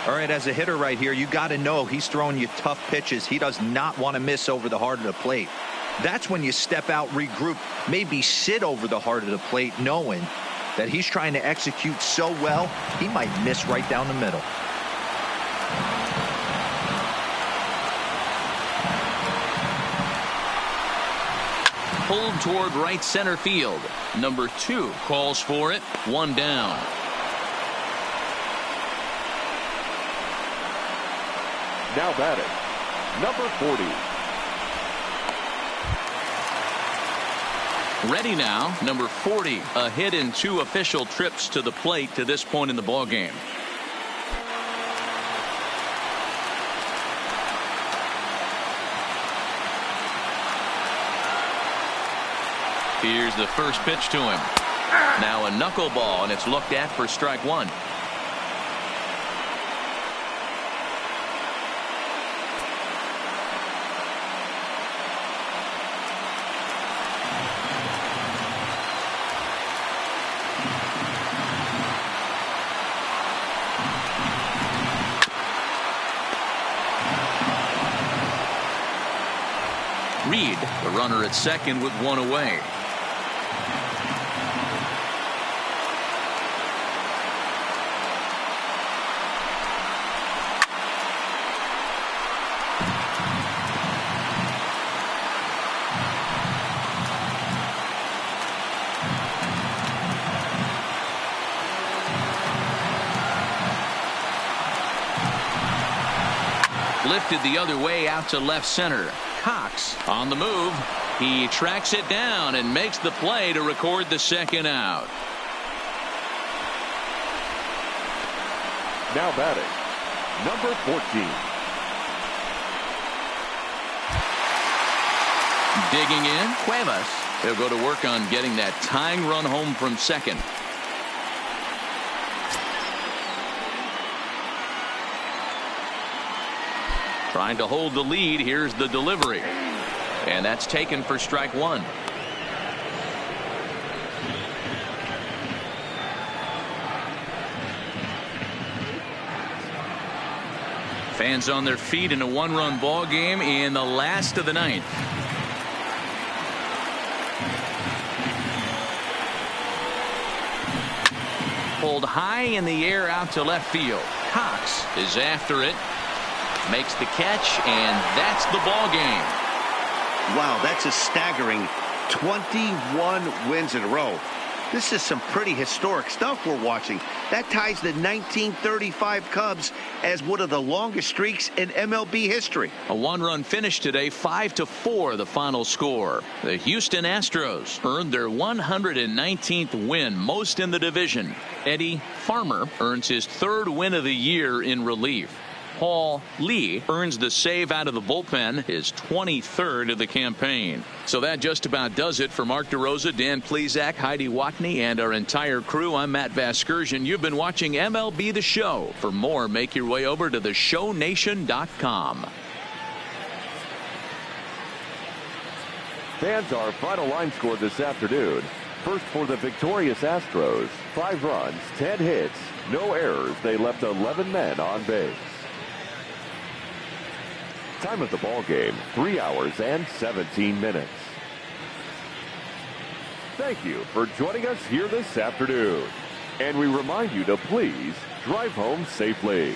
All right, as a hitter right here, you got to know he's throwing you tough pitches. He does not want to miss over the heart of the plate. That's when you step out, regroup, maybe sit over the heart of the plate, knowing that he's trying to execute so well, he might miss right down the middle. Pulled toward right center field. Number 2 calls for it. 1 down. Now batting, number 40. Ready now, number 40. A hit in 2 official trips to the plate to this point in the ballgame. Here's the first pitch to him. Now a knuckleball, and it's looked at for strike 1. Reed, the runner at second with 1 away. Lifted the other way out to left center. Cox on the move. He tracks it down and makes the play to record the second out. Now batting, number 14. Digging in, Cuevas. They'll go to work on getting that tying run home from second. Trying to hold the lead. Here's the delivery. And that's taken for strike 1. Fans on their feet in a 1-run ball game in the last of the 9th. Pulled high in the air out to left field. Cox is after it. Makes the catch, and that's the ball game. Wow, that's a staggering 21 wins in a row. This is some pretty historic stuff we're watching. That ties the 1935 Cubs as one of the longest streaks in MLB history. A 1-run finish today, 5-4 the final score. The Houston Astros earned their 119th win, most in the division. Eddie Farmer earns his 3rd win of the year in relief. Paul Lee earns the save out of the bullpen, his 23rd of the campaign. So that just about does it for Mark DeRosa, Dan Plesac, Heidi Watney, and our entire crew. I'm Matt Vasgersian. You've been watching MLB The Show. For more, make your way over to theshownation.com. Fans, our final line score this afternoon. First for the victorious Astros, 5 runs, 10 hits, no errors. They left 11 men on base. Time of the ball game, 3 hours and 17 minutes. Thank you for joining us here this afternoon. And we remind you to please drive home safely.